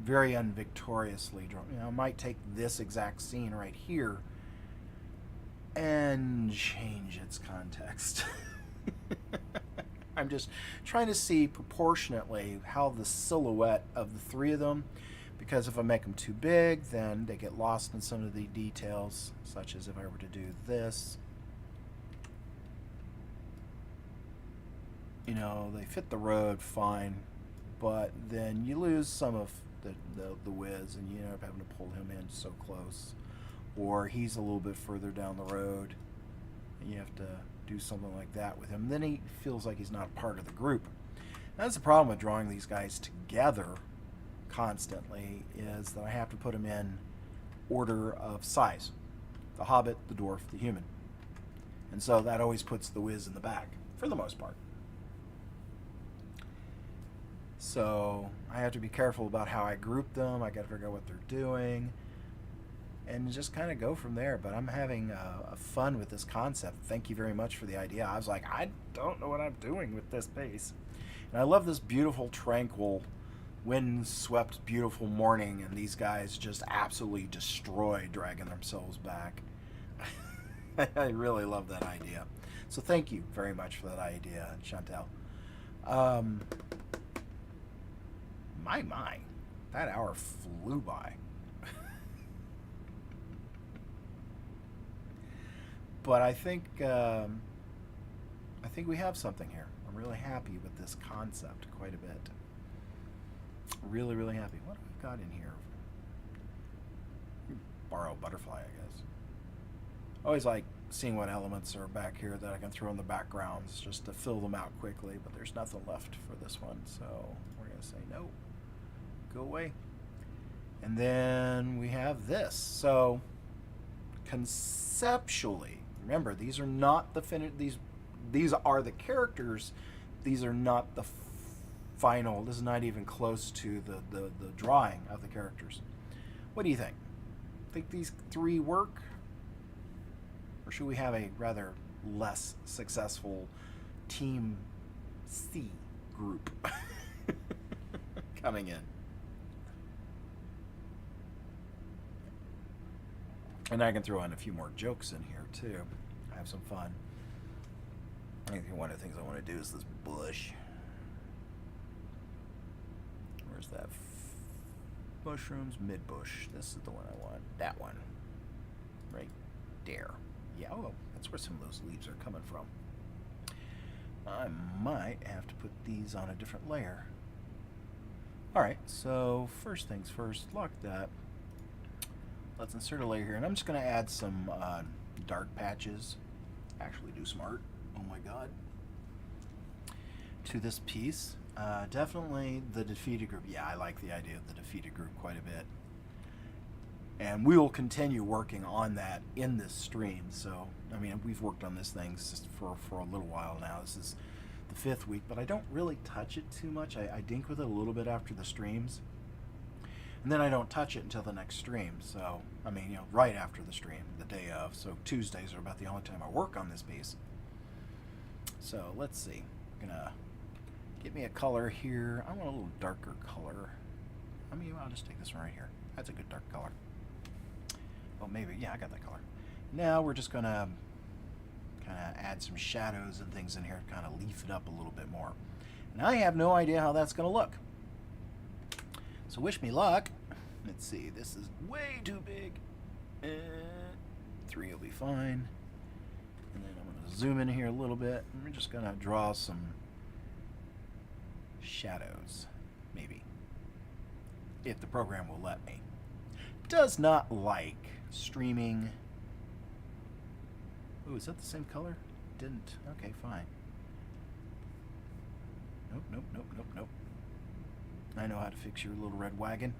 very unvictoriously drawn. You know, I might take this exact scene right here and change its context. I'm just trying to see proportionately how the silhouette of the three of them, because if I make them too big, then they get lost in some of the details, such as if I were to do this. You know, they fit the road fine, but then you lose some of the whiz, and you end up having to pull him in so close. Or he's a little bit further down the road, and you have to do something like that with him. Then he feels like he's not a part of the group. That's the problem with drawing these guys together constantly, is that I have to put them in order of size. The hobbit, the dwarf, the human. And so that always puts the whiz in the back, for the most part. So I have to be careful about how I group them. I got to figure out what they're doing, and just kind of go from there. But I'm having fun with this concept. Thank you very much for the idea. I was like, I don't know what I'm doing with this base, and I love this beautiful, tranquil windswept, beautiful morning, and these guys just absolutely destroy dragging themselves back. I really love that idea. So thank you very much for that idea, Chantel. My, that hour flew by. But I think we have something here. I'm really happy with this concept quite a bit. Really, really happy. What have we got in here? Borrow butterfly, I guess. Always like seeing what elements are back here that I can throw in the backgrounds just to fill them out quickly, but there's nothing left for this one, so we're going to say no. Go away. And then we have this. So conceptually, remember, these are not the these are the characters. These are not the final. This is not even close to the drawing of the characters. What do you think? Think these three work? Or should we have a rather less successful Team C group coming in? And I can throw in a few more jokes in here too. Have some fun. I think one of the things I want to do is this bush. Where's that? Mushrooms, mid-bush. This is the one I want. That one. Right there. Yeah, oh, that's where some of those leaves are coming from. I might have to put these on a different layer. Alright, so first things first, lock that. Let's insert a layer here, and I'm just going to add some dark patches. Actually do smart. Oh my god. To this piece. Definitely the defeated group. Yeah, I like the idea of the defeated group quite a bit. And we will continue working on that in this stream. So, I mean, we've worked on this thing for a little while now. This is the 5th week, but I don't really touch it too much. I dink with it a little bit after the streams. And then I don't touch it until the next stream. So, I mean, you know, right after the stream, the day of. So Tuesdays are about the only time I work on this piece. So let's see. I'm gonna get me a color here. I want a little darker color. I mean, I'll just take this one right here. That's a good dark color. Oh, maybe, yeah, I got that color. Now we're just gonna kind of add some shadows and things in here to kind of leaf it up a little bit more. And I have no idea how that's gonna look. So wish me luck. Let's see, this is way too big. 3 will be fine. And then I'm going to zoom in here a little bit. And we're just going to draw some shadows, maybe. If the program will let me. Does not like streaming. Oh, is that the same color? Didn't. Okay, fine. Nope, nope, nope, nope, nope. I know how to fix your little red wagon.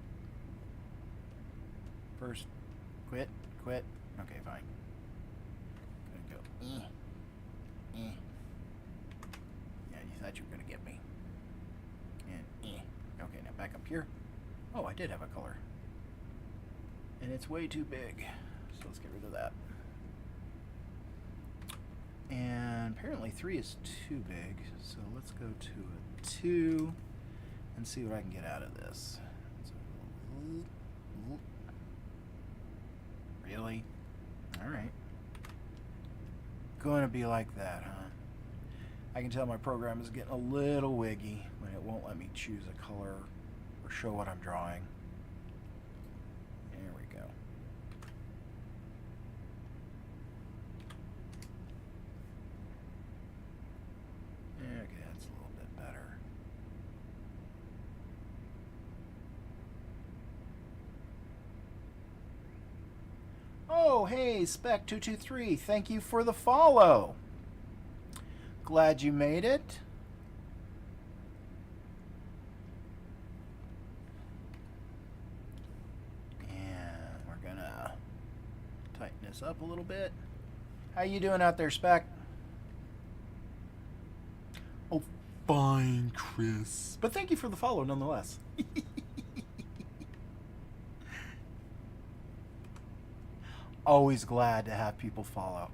First, quit. Okay, fine. Gonna go. Yeah, you thought you were gonna get me. And okay, now back up here. Oh, I did have a color, and it's way too big. So let's get rid of that. And apparently 3 is too big. So let's go to a 2. And see what I can get out of this. Really? Alright. Going to be like that, huh? I can tell my program is getting a little wiggy when it won't let me choose a color or show what I'm drawing. There we go. Okay, that's a little bit better. Oh, hey, Spec223, thank you for the follow. Glad you made it. And we're gonna tighten this up a little bit. How you doing out there, Spec? Oh, fine, Chris. But thank you for the follow nonetheless. Always glad to have people follow.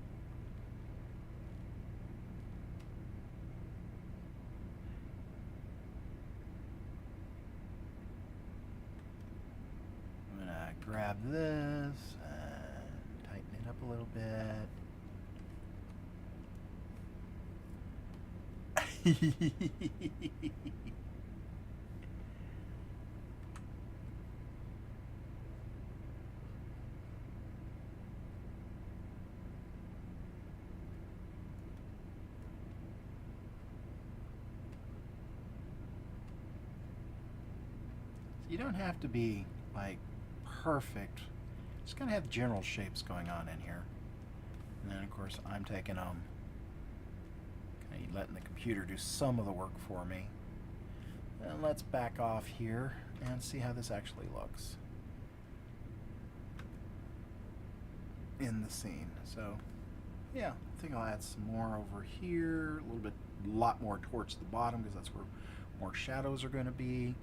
grab this and tighten it up a little bit. You don't have to be like perfect. Just gonna have general shapes going on in here. And then of course I'm taking letting the computer do some of the work for me. And let's back off here and see how this actually looks in the scene. So yeah, I think I'll add some more over here, a lot more towards the bottom because that's where more shadows are going to be.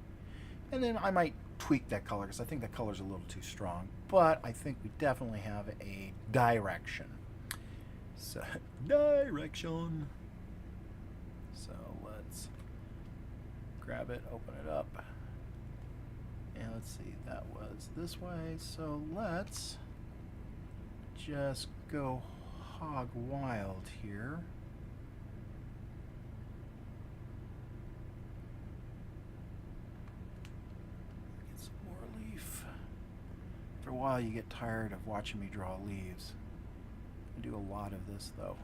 And then I might tweak that color because I think that color's a little too strong. But I think we definitely have a direction. So, direction. So let's grab it, open it up. And let's see, that was this way. So let's just go hog wild here. After a while you get tired of watching me draw leaves. I do a lot of this though.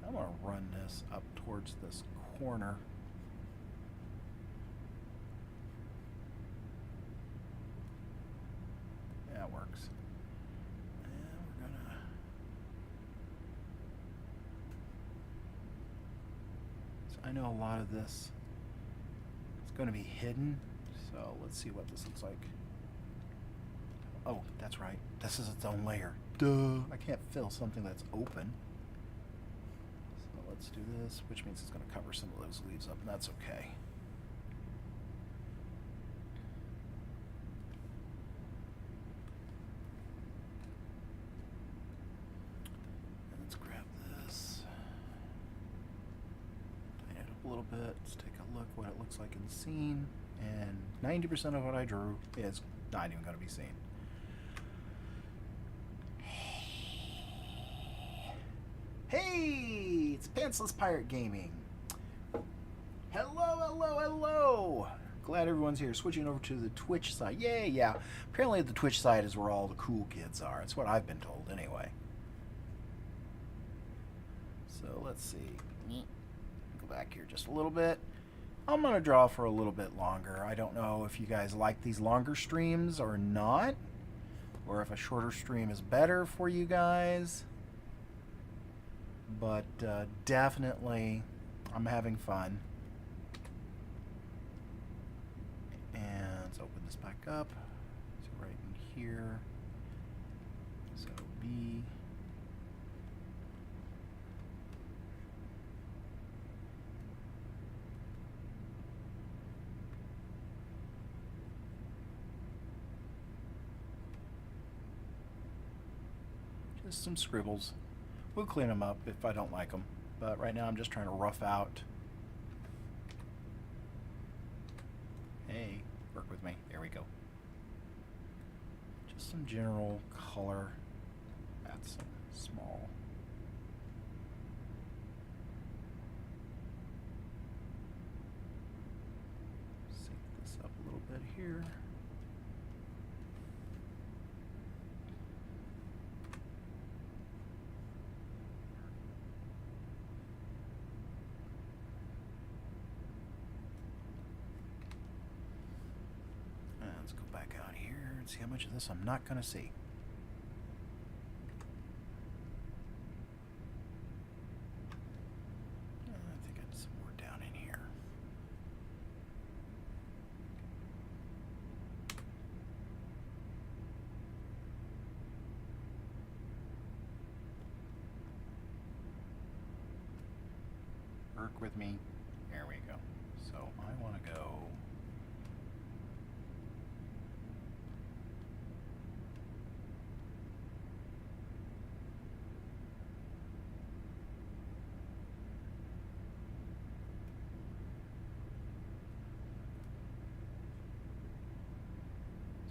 I'm going to run this up towards this corner. That works. And we're going to I know a lot of this is going to be hidden. So let's see what this looks like. Oh, that's right. This is its own layer. Duh. I can't fill something that's open. So let's do this, which means it's going to cover some of those leaves up, and that's okay. And let's grab this. Tighten it up a little bit. Let's take a look what it looks like in the scene. And 90% of what I drew is not even going to be seen. Hey, it's Pantsless Pirate Gaming. Hello. Glad everyone's here. Switching over to the Twitch side. Yay, yeah. Apparently the Twitch side is where all the cool kids are. It's what I've been told anyway. So let's see. Go back here just a little bit. I'm going to draw for a little bit longer. I don't know if you guys like these longer streams or not, or if a shorter stream is better for you guys. But definitely, I'm having fun. And let's open this back up. So right in here. So B. Just some scribbles. We'll clean them up if I don't like them. But right now I'm just trying to rough out. Hey, work with me. There we go. Just some general color. Add some small. Sync this up a little bit here. Let's go back out here and see how much of this I'm not going to see. I think I have some more down in here. Work with me. There we go. So I want to go.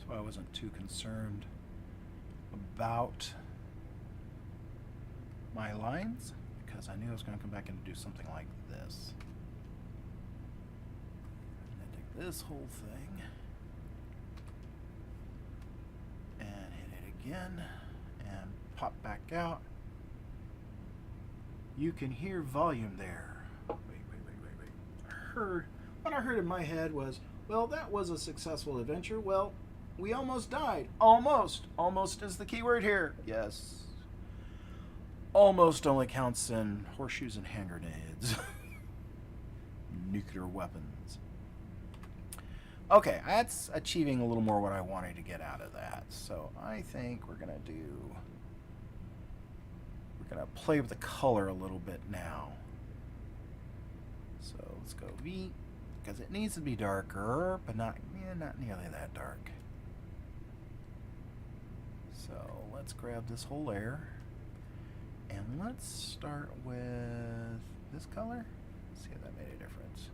That's why I wasn't too concerned about my lines, because I knew I was going to come back and do something like this. I'm going to take this whole thing and hit it again and pop back out. You can hear volume there. Wait. What I heard in my head was, well, that was a successful adventure. Well, we almost died. Almost. Almost is the key word here. Yes. Almost only counts in horseshoes and hand grenades. Nuclear weapons. Okay, that's achieving a little more what I wanted to get out of that. So I think we're going to play with the color a little bit now. So let's go V, because it needs to be darker, but not nearly that dark. So let's grab this whole layer, and let's start with this color. See if that made a difference.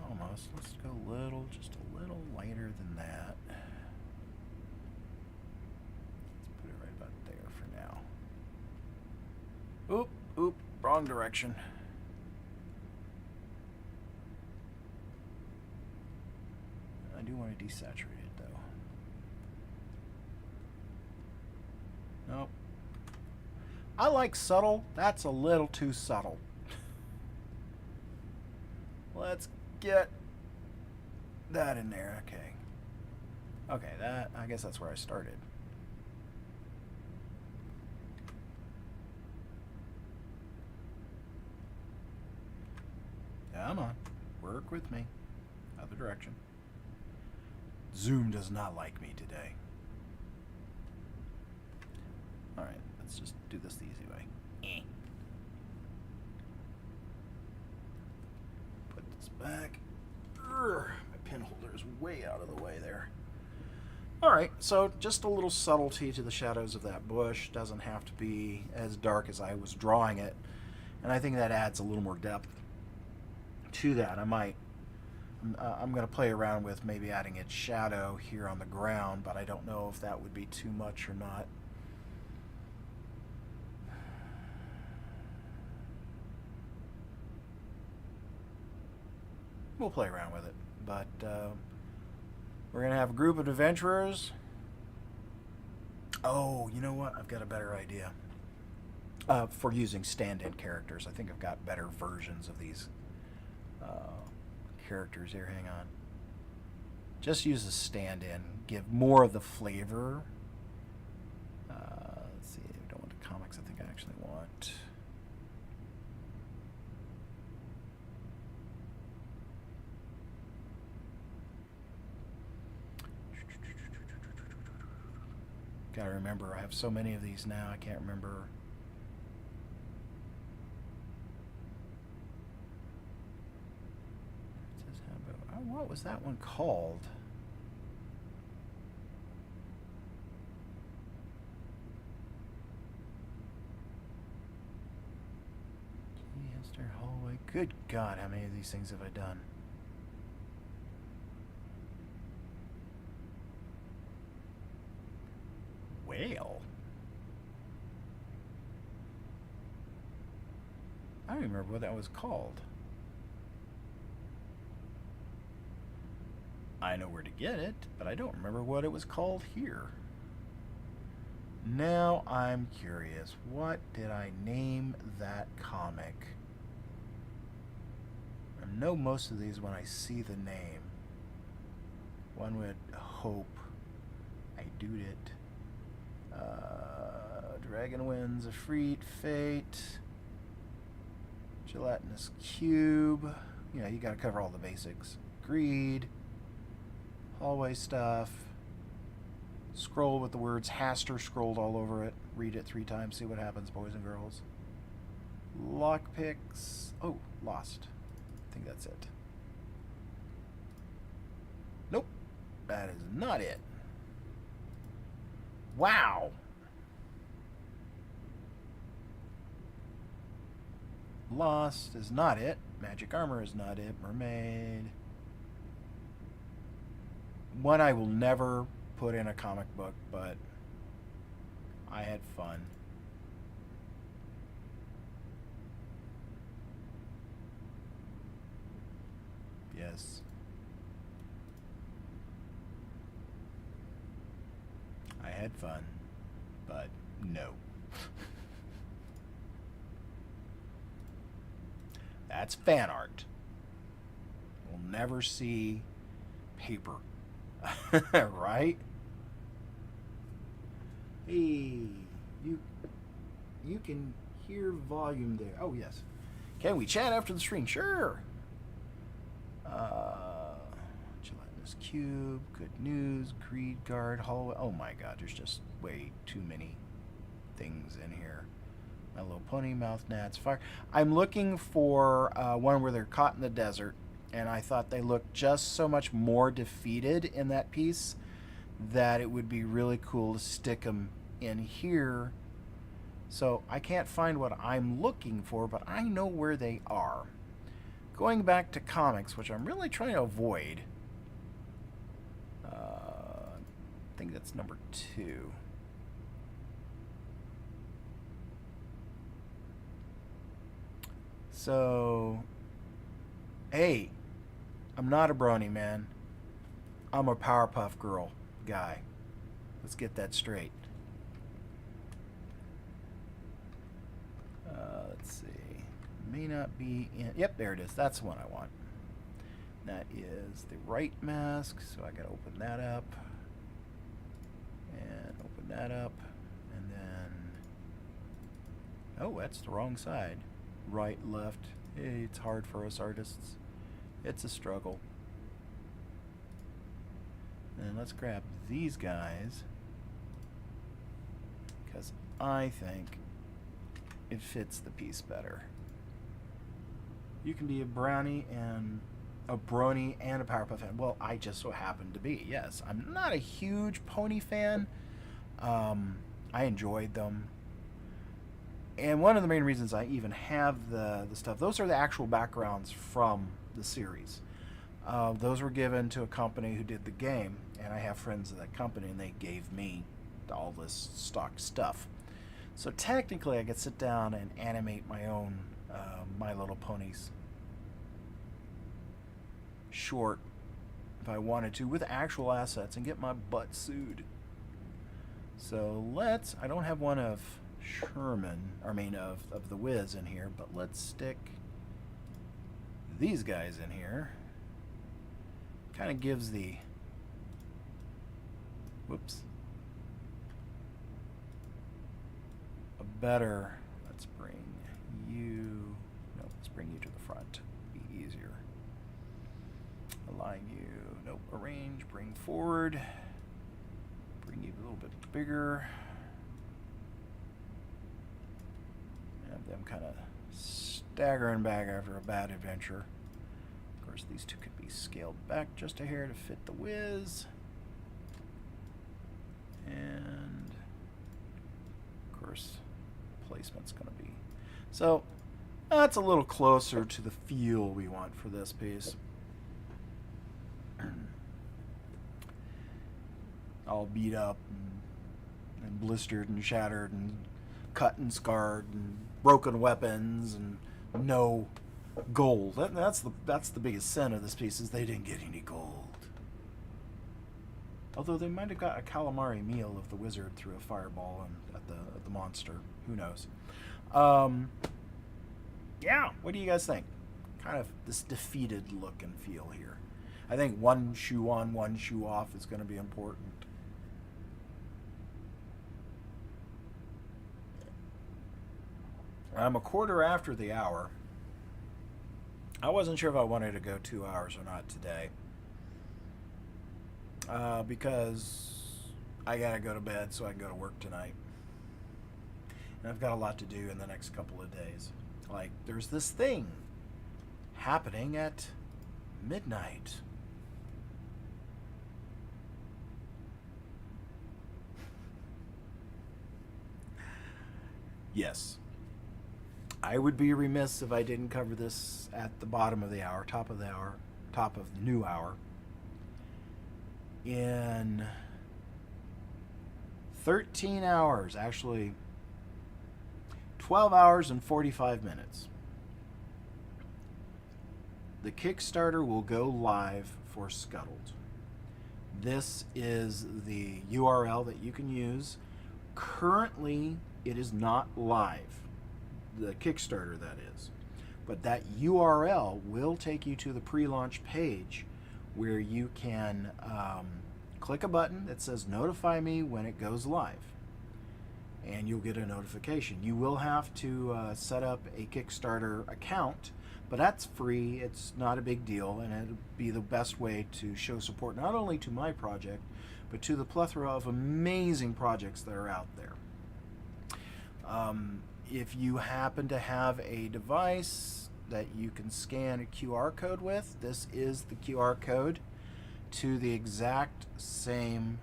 Almost. Let's go just a little lighter than that. Let's put it right about there for now. Oop, wrong direction. I do want to desaturate it though. Nope. I like subtle. That's a little too subtle. Let's get that in there. Okay, I guess that's where I started. Come on, work with me. Other direction. Zoom does not like me today. Alright, let's just do this the easy way. Put this back. My pin holder is way out of the way there. Alright, so just a little subtlety to the shadows of that bush. Doesn't have to be as dark as I was drawing it. And I think that adds a little more depth to that. I'm going to play around with maybe adding its shadow here on the ground, but I don't know if that would be too much or not. We'll play around with it, but we're going to have a group of adventurers. Oh, you know what? I've got a better idea for using stand-in characters. I think I've got better versions of these characters here. Hang on. Just use a stand-in. Give more of the flavor. Let's see. I don't want the comics. I think I actually want... Gotta remember, I have so many of these now, I can't remember. It says how about, what was that one called? Keymaster hallway. Good God, how many of these things have I done? Whale. I don't remember what that was called. I know where to get it, but I don't remember what it was called here. Now I'm curious. What did I name that comic? I know most of these when I see the name. One would hope I do it. Dragon wins, Efreet, Fate, Gelatinous Cube. You know, you gotta cover all the basics. Greed, hallway stuff, scroll with the words Haster scrolled all over it. Read it 3 times, see what happens, boys and girls. Lockpicks. Oh, lost. I think that's it. Nope, that is not it. Wow. Lost is not it. Magic armor is not it. Mermaid. one I will never put in a comic book, but I had fun. Yes. I had fun, but no. That's fan art. We'll never see paper. Right? Hey, you can hear volume there. Oh, yes. Can we chat after the stream? Sure. Gelatinous Cube, Good News, Greed Guard, Hallway. Oh my god, there's just way too many things in here. My Little Pony, Mouth Gnats, Fire. I'm looking for one where they're caught in the desert, and I thought they looked just so much more defeated in that piece that it would be really cool to stick them in here. So I can't find what I'm looking for, but I know where they are. Going back to comics, which I'm really trying to avoid. I think that's number 2. So, hey, I'm not a brony, man. I'm a Powerpuff Girl guy. Let's get that straight. Let's see. May not be in. Yep, there it is. That's the one I want. That is the right mask, so I gotta open that up. And open that up. And then. Oh, that's the wrong side. Right, left. Hey, it's hard for us artists. It's a struggle. And let's grab these guys, because I think it fits the piece better. You can be a brony and a Powerpuff fan. Well, I just so happen to be. Yes, I'm not a huge pony fan. I enjoyed them. And one of the main reasons I even have the stuff, those are the actual backgrounds from the series. Those were given to a company who did the game, and I have friends at that company, and they gave me all this stock stuff. So technically, I could sit down and animate my own My Little Ponies short if I wanted to, with actual assets, and get my butt sued. So let's, I don't have one of Sherman, of the Wiz in here, but let's stick these guys in here. Kind of gives the, whoops, a better, let's bring you, no, let's bring you to the front, be easier. Align you, nope, arrange, bring forward, bring you a little bit bigger. Have them kind of staggering back after a bad adventure. Of course, these two could be scaled back just a hair to fit the Wiz. And, of course, placement's going to be. So, that's a little closer to the feel we want for this piece. All beat up and blistered and shattered and cut and scarred and broken weapons and no gold. That's the biggest sin of this piece, is they didn't get any gold. Although they might have got a calamari meal of the wizard threw a fireball at the monster. Who knows? Yeah, what do you guys think? Kind of this defeated look and feel here. I think one shoe on, one shoe off is going to be important. I'm a quarter after the hour. I wasn't sure if I wanted to go 2 hours or not today. Because I gotta go to bed so I can go to work tonight. And I've got a lot to do in the next couple of days. Like, there's this thing happening at midnight. Yes. I would be remiss if I didn't cover this at the bottom of the hour, top of the new hour. in 13 hours, actually 12 hours and 45 minutes, the Kickstarter will go live for Skuttled. This is the URL that you can use. Currently, it is not live, the Kickstarter that is. But that URL will take you to the pre-launch page where you can click a button that says notify me when it goes live. And you'll get a notification. You will have to set up a Kickstarter account, but that's free. It's not a big deal, and it'll be the best way to show support not only to my project, but to the plethora of amazing projects that are out there. If you happen to have a device that you can scan a QR code with, this is the QR code to the exact same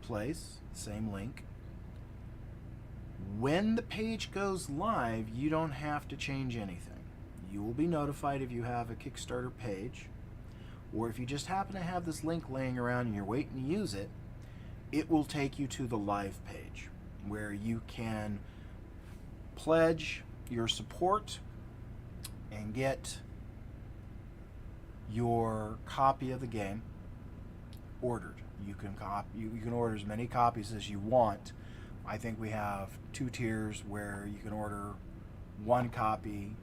place, same link. When the page goes live, you don't have to change anything. You will be notified if you have a Kickstarter page, or if you just happen to have this link laying around and you're waiting to use it, it will take you to the live page where you can pledge your support and get your copy of the game ordered. You can order as many copies as you want. I think we have 2 tiers where you can order 1 copy,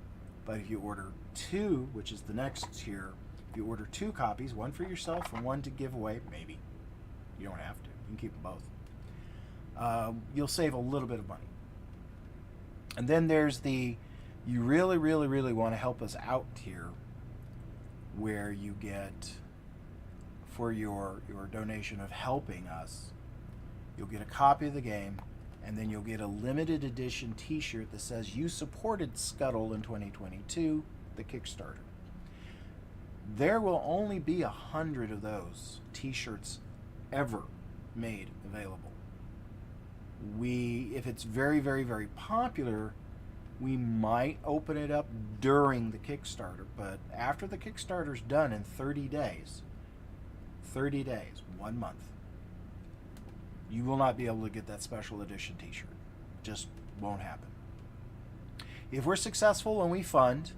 but if you order 2, which is the next tier, if you order 2 copies, 1 for yourself and 1 to give away, maybe. You don't have to. You can keep them both. You'll save a little bit of money. And then there's the, you really, really, really want to help us out here, where you get, for your donation of helping us, you'll get a copy of the game, and then you'll get a limited edition t-shirt that says you supported Skuttled in 2022, the Kickstarter. There will only be 100 of those t-shirts ever made available. If it's very, very, very popular, we might open it up during the Kickstarter, but after the Kickstarter's done in 30 days, 1 month, you will not be able to get that special edition t-shirt. Just won't happen. If we're successful and we fund,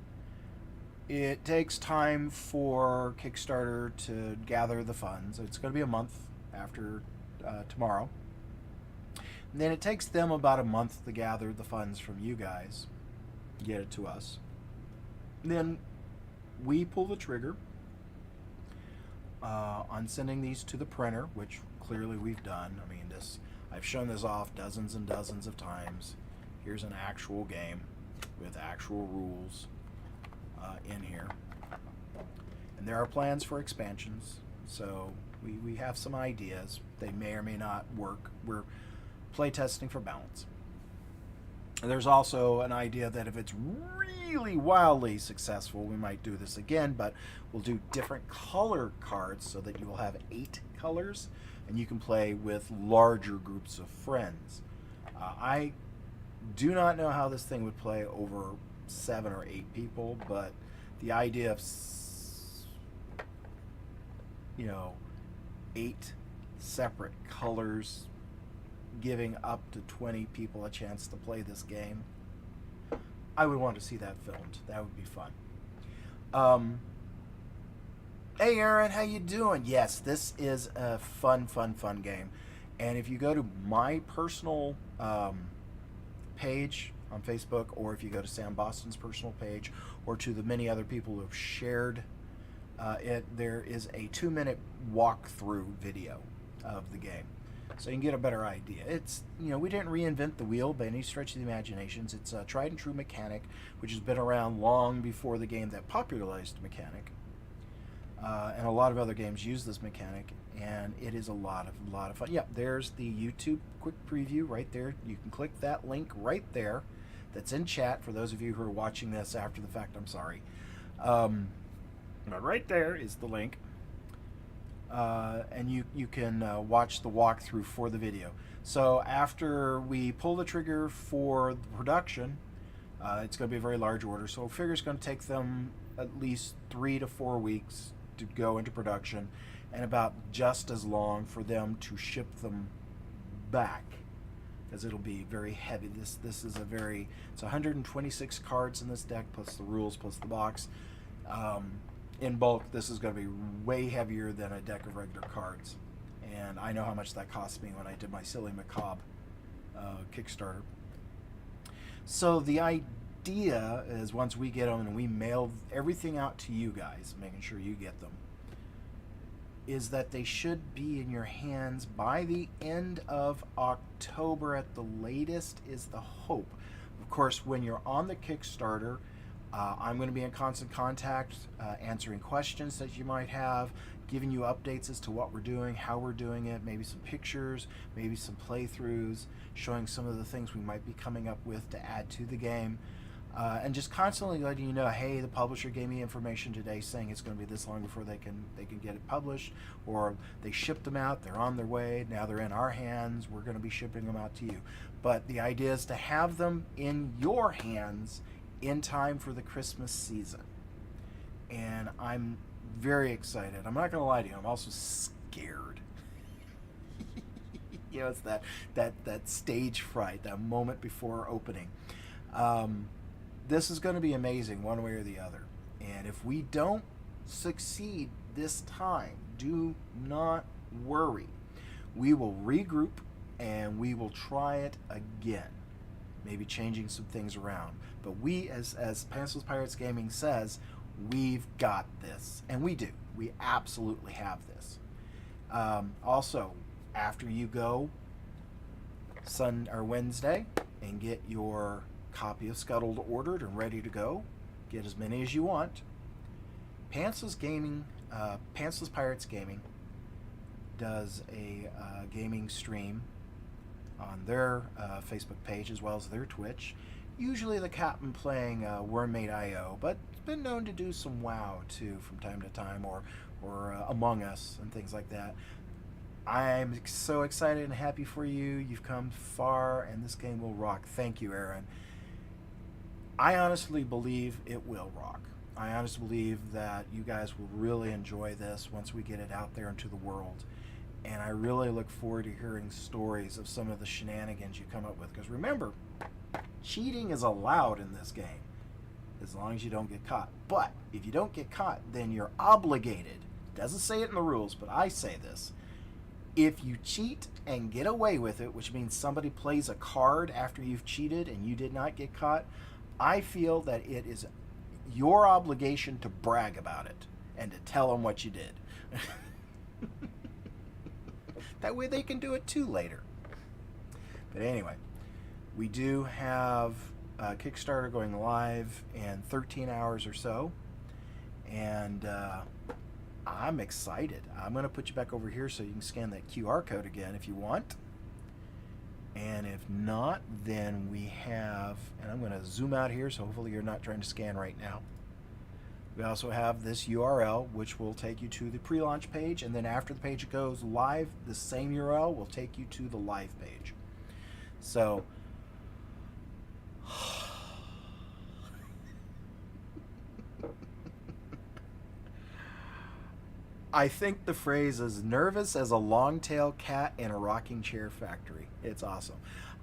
it takes time for Kickstarter to gather the funds. It's going to be a month after tomorrow. And then it takes them about a month to gather the funds from you guys, get it to us. And then we pull the trigger on sending these to the printer, which clearly we've done. I mean, I've shown this off dozens and dozens of times. Here's an actual game with actual rules in here. And there are plans for expansions, so we have some ideas. They may or may not work. We're playtesting for balance. And there's also an idea that if it's really wildly successful, we might do this again, but we'll do different color cards so that you will have 8 colors, and you can play with larger groups of friends. I do not know how this thing would play over 7 or 8 people, but the idea of 8 separate colors giving up to 20 people a chance to play this game, I would want to see that filmed. That would be fun. Hey Aaron, how you doing? Yes, this is a fun game. And if you go to my personal page on Facebook, or if you go to Sam Boston's personal page, or to the many other people who have shared it, there is a 2-minute walkthrough video of the game, so you can get a better idea. It's, we didn't reinvent the wheel by any stretch of the imaginations. It's a tried and true mechanic, which has been around long before the game that popularized the mechanic. And a lot of other games use this mechanic, and it is a lot of fun. Yeah, there's the YouTube quick preview right there. You can click that link right there. That's in chat for those of you who are watching this after the fact. I'm sorry. But right there is the link. And you can watch the walkthrough for the video. So after we pull the trigger for the production, it's going to be a very large order. So I figure it's going to take them at least 3 to 4 weeks to go into production. and about just as long for them to ship them back, because it'll be very heavy. This is it's 126 cards in this deck, plus the rules, plus the box. In bulk, this is going to be way heavier than a deck of regular cards. And I know how much that cost me when I did my Silly Macabre Kickstarter. So the idea is, once we get them and we mail everything out to you guys, making sure you get them, is that they should be in your hands by the end of October at the latest, is the hope. Of course, when you're on the Kickstarter, I'm going to be in constant contact, answering questions that you might have, giving you updates as to what we're doing, how we're doing it, maybe some pictures, maybe some playthroughs, showing some of the things we might be coming up with to add to the game. And just constantly letting you know, hey, the publisher gave me information today saying it's going to be this long before they can get it published, or they shipped them out, they're on their way, now they're in our hands, we're going to be shipping them out to you. But the idea is to have them in your hands in time for the Christmas season. And I'm very excited. I'm not going to lie to you, I'm also scared. You know, it's that stage fright, that moment before opening. This is going to be amazing one way or the other. And if we don't succeed this time, do not worry. We will regroup and we will try it again. Maybe changing some things around. But we, as Pantsless Pirates Gaming says, we've got this. And we do. We absolutely have this. Also, after you go Wednesday and get your copy of Skuttled ordered and ready to go, get as many as you want, Pantsless Pirates Gaming does a gaming stream on their Facebook page as well as their Twitch. Usually the captain playing Wormmate.io, but it's been known to do some WoW too from time to time, or Among Us and things like that. I'm so excited and happy for you. You've come far and this game will rock. Thank you, Aaron. I honestly believe it will rock. I honestly believe that you guys will really enjoy this once we get it out there into the world. And I really look forward to hearing stories of some of the shenanigans you come up with. Because remember, cheating is allowed in this game, as long as you don't get caught. But if you don't get caught, then you're obligated. It doesn't say it in the rules, but I say this. If you cheat and get away with it, which means somebody plays a card after you've cheated and you did not get caught, I feel that it is your obligation to brag about it and to tell them what you did. That way they can do it too later. But anyway, we do have Kickstarter going live in 13 hours or so. And I'm excited. I'm going to put you back over here so you can scan that QR code again if you want. And if not, then we have, and I'm going to zoom out here so hopefully you're not trying to scan right now. We also have this URL, which will take you to the pre-launch page, and then after the page goes live, the same URL will take you to the live page. So, I think the phrase is nervous as a long-tailed cat in a rocking chair factory. It's awesome.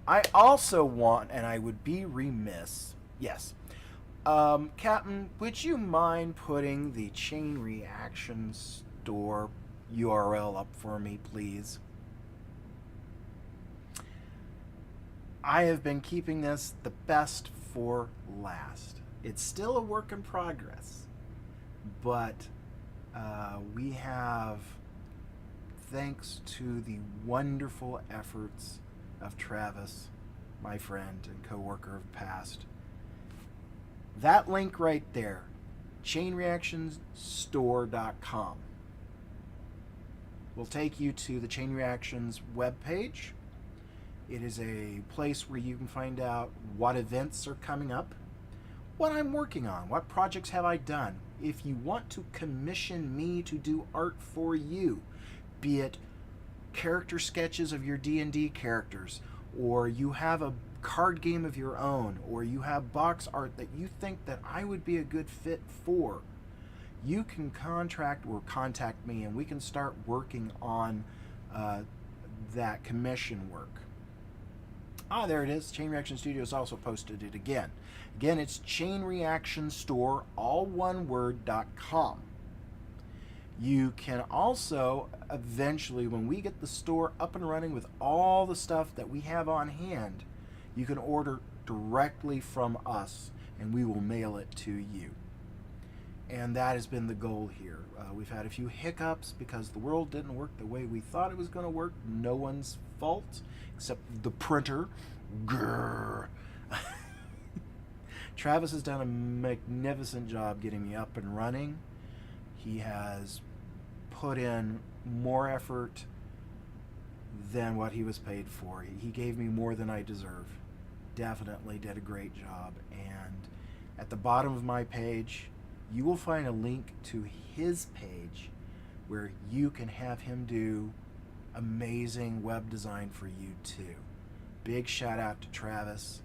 I also want, and I would be remiss, yes, Captain, would you mind putting the Chain Reaction Store URL up for me, please? I have been keeping this the best for last. It's still a work in progress, but we have, thanks to the wonderful efforts of Travis, my friend and co-worker of the past, that link right there, chainreactionsstore.com, will take you to the Chain Reactions webpage. It is a place where you can find out what events are coming up, what I'm working on, what projects have I done. If you want to commission me to do art for you, be it character sketches of your D&D characters, or you have a card game of your own, or you have box art that you think that I would be a good fit for, you can contract or contact me, and we can start working on that commission work. Ah, there it is. Chain Reaction Studios also posted it again. Again, it's Chain Reaction Store, all one word.com. You can also eventually, when we get the store up and running with all the stuff that we have on hand, you can order directly from us and we will mail it to you. And that has been the goal here. We've had a few hiccups because the world didn't work the way we thought it was going to work. No one's fault except the printer. Grrr. Travis has done a magnificent job getting me up and running. He has put in more effort than what he was paid for. He gave me more than I deserve. Definitely did a great job. And at the bottom of my page, you will find a link to his page where you can have him do amazing web design for you too. Big shout out to Travis.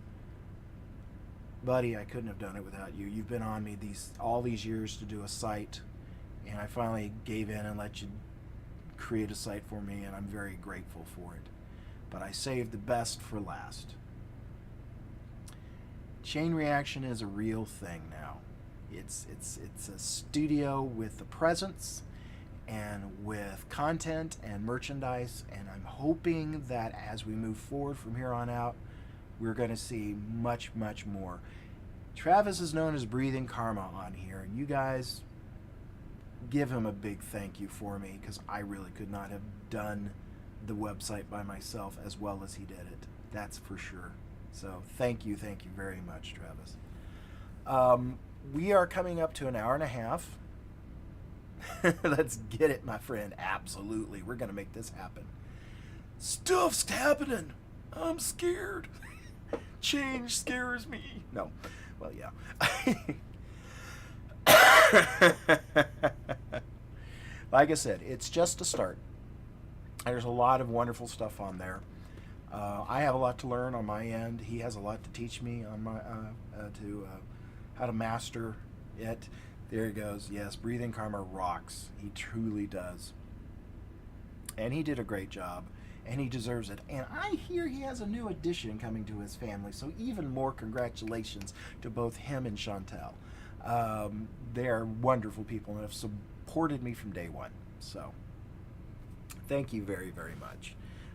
Buddy, I couldn't have done it without you. You've been on me all these years to do a site, and I finally gave in and let you create a site for me, and I'm very grateful for it. But I saved the best for last. Chain Reaction is a real thing now. It's a studio with a presence and with content and merchandise, and I'm hoping that as we move forward from here on out, we're going to see much, much more. Travis is known as Breathing Karma on here, and you guys give him a big thank you for me, because I really could not have done the website by myself as well as he did it. That's for sure. So thank you very much, Travis. We are coming up to an hour and a half. Let's get it, my friend. Absolutely. We're going to make this happen. Stuff's happening. I'm scared. Change scares me. No. Well, yeah. Like I said, it's just a start. There's a lot of wonderful stuff on there. I have a lot to learn on my end. He has a lot to teach me on my how to master it. There he goes. Yes, Breathing Karma rocks. He truly does. And he did a great job. And he deserves it. And I hear he has a new addition coming to his family. So even more congratulations to both him and Chantel. They are wonderful people and have supported me from day one. So thank you very, very much.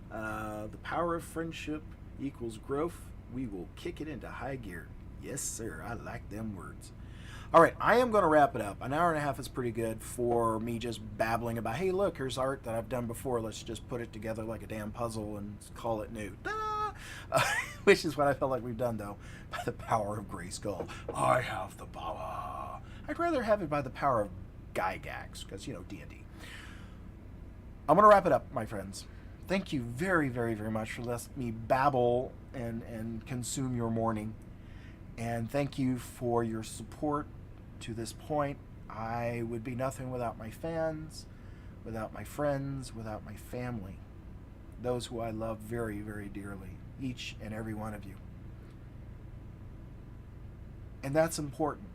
The power of friendship equals growth. We will kick it into high gear. Yes, sir. I like them words. All right, I am going to wrap it up. An hour and a half is pretty good for me just babbling about, hey, look, here's art that I've done before. Let's just put it together like a damn puzzle and call it new. Which is what I felt like we've done, though, by the power of Grayskull. I have the power. I'd rather have it by the power of Gygax, because, D&D. I'm going to wrap it up, my friends. Thank you very, very, very much for letting me babble and consume your morning. And thank you for your support to this point. I would be nothing without my fans, without my friends, without my family. Those who I love very, very dearly. Each and every one of you. And that's important.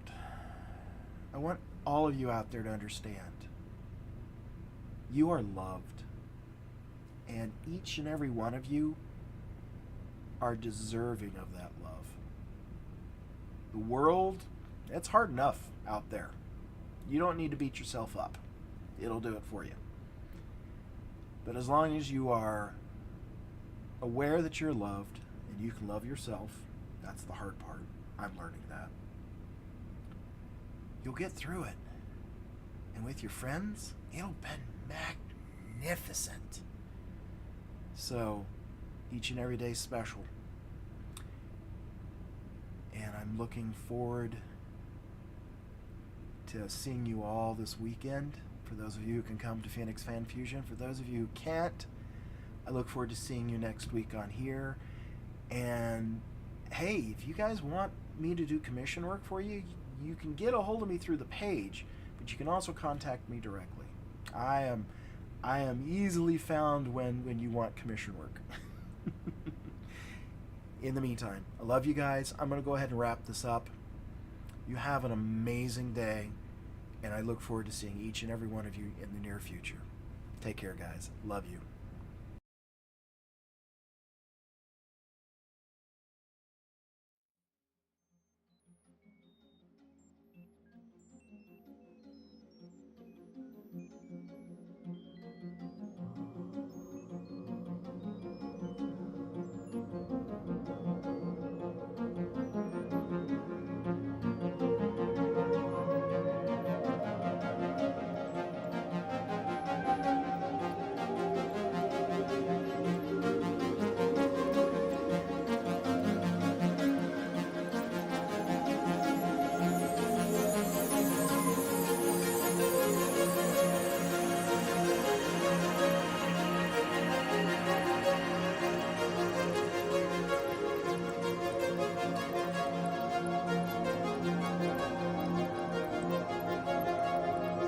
I want all of you out there to understand. You are loved. And each and every one of you are deserving of that love. The world, it's hard enough out there. You don't need to beat yourself up. It'll do it for you. But as long as you are aware that you're loved and you can love yourself, that's the hard part. I'm learning that. You'll get through it. And with your friends, it'll be magnificent. So, each and every day is special. And I'm looking forward to seeing you all this weekend. For those of you who can come to Phoenix Fan Fusion. For those of you who can't, I look forward to seeing you next week on here. And hey, if you guys want me to do commission work for you, you can get a hold of me through the page, but you can also contact me directly. I am easily found when you want commission work. In the meantime, I love you guys. I'm going to go ahead and wrap this up. You have an amazing day. And I look forward to seeing each and every one of you in the near future. Take care, guys. Love you.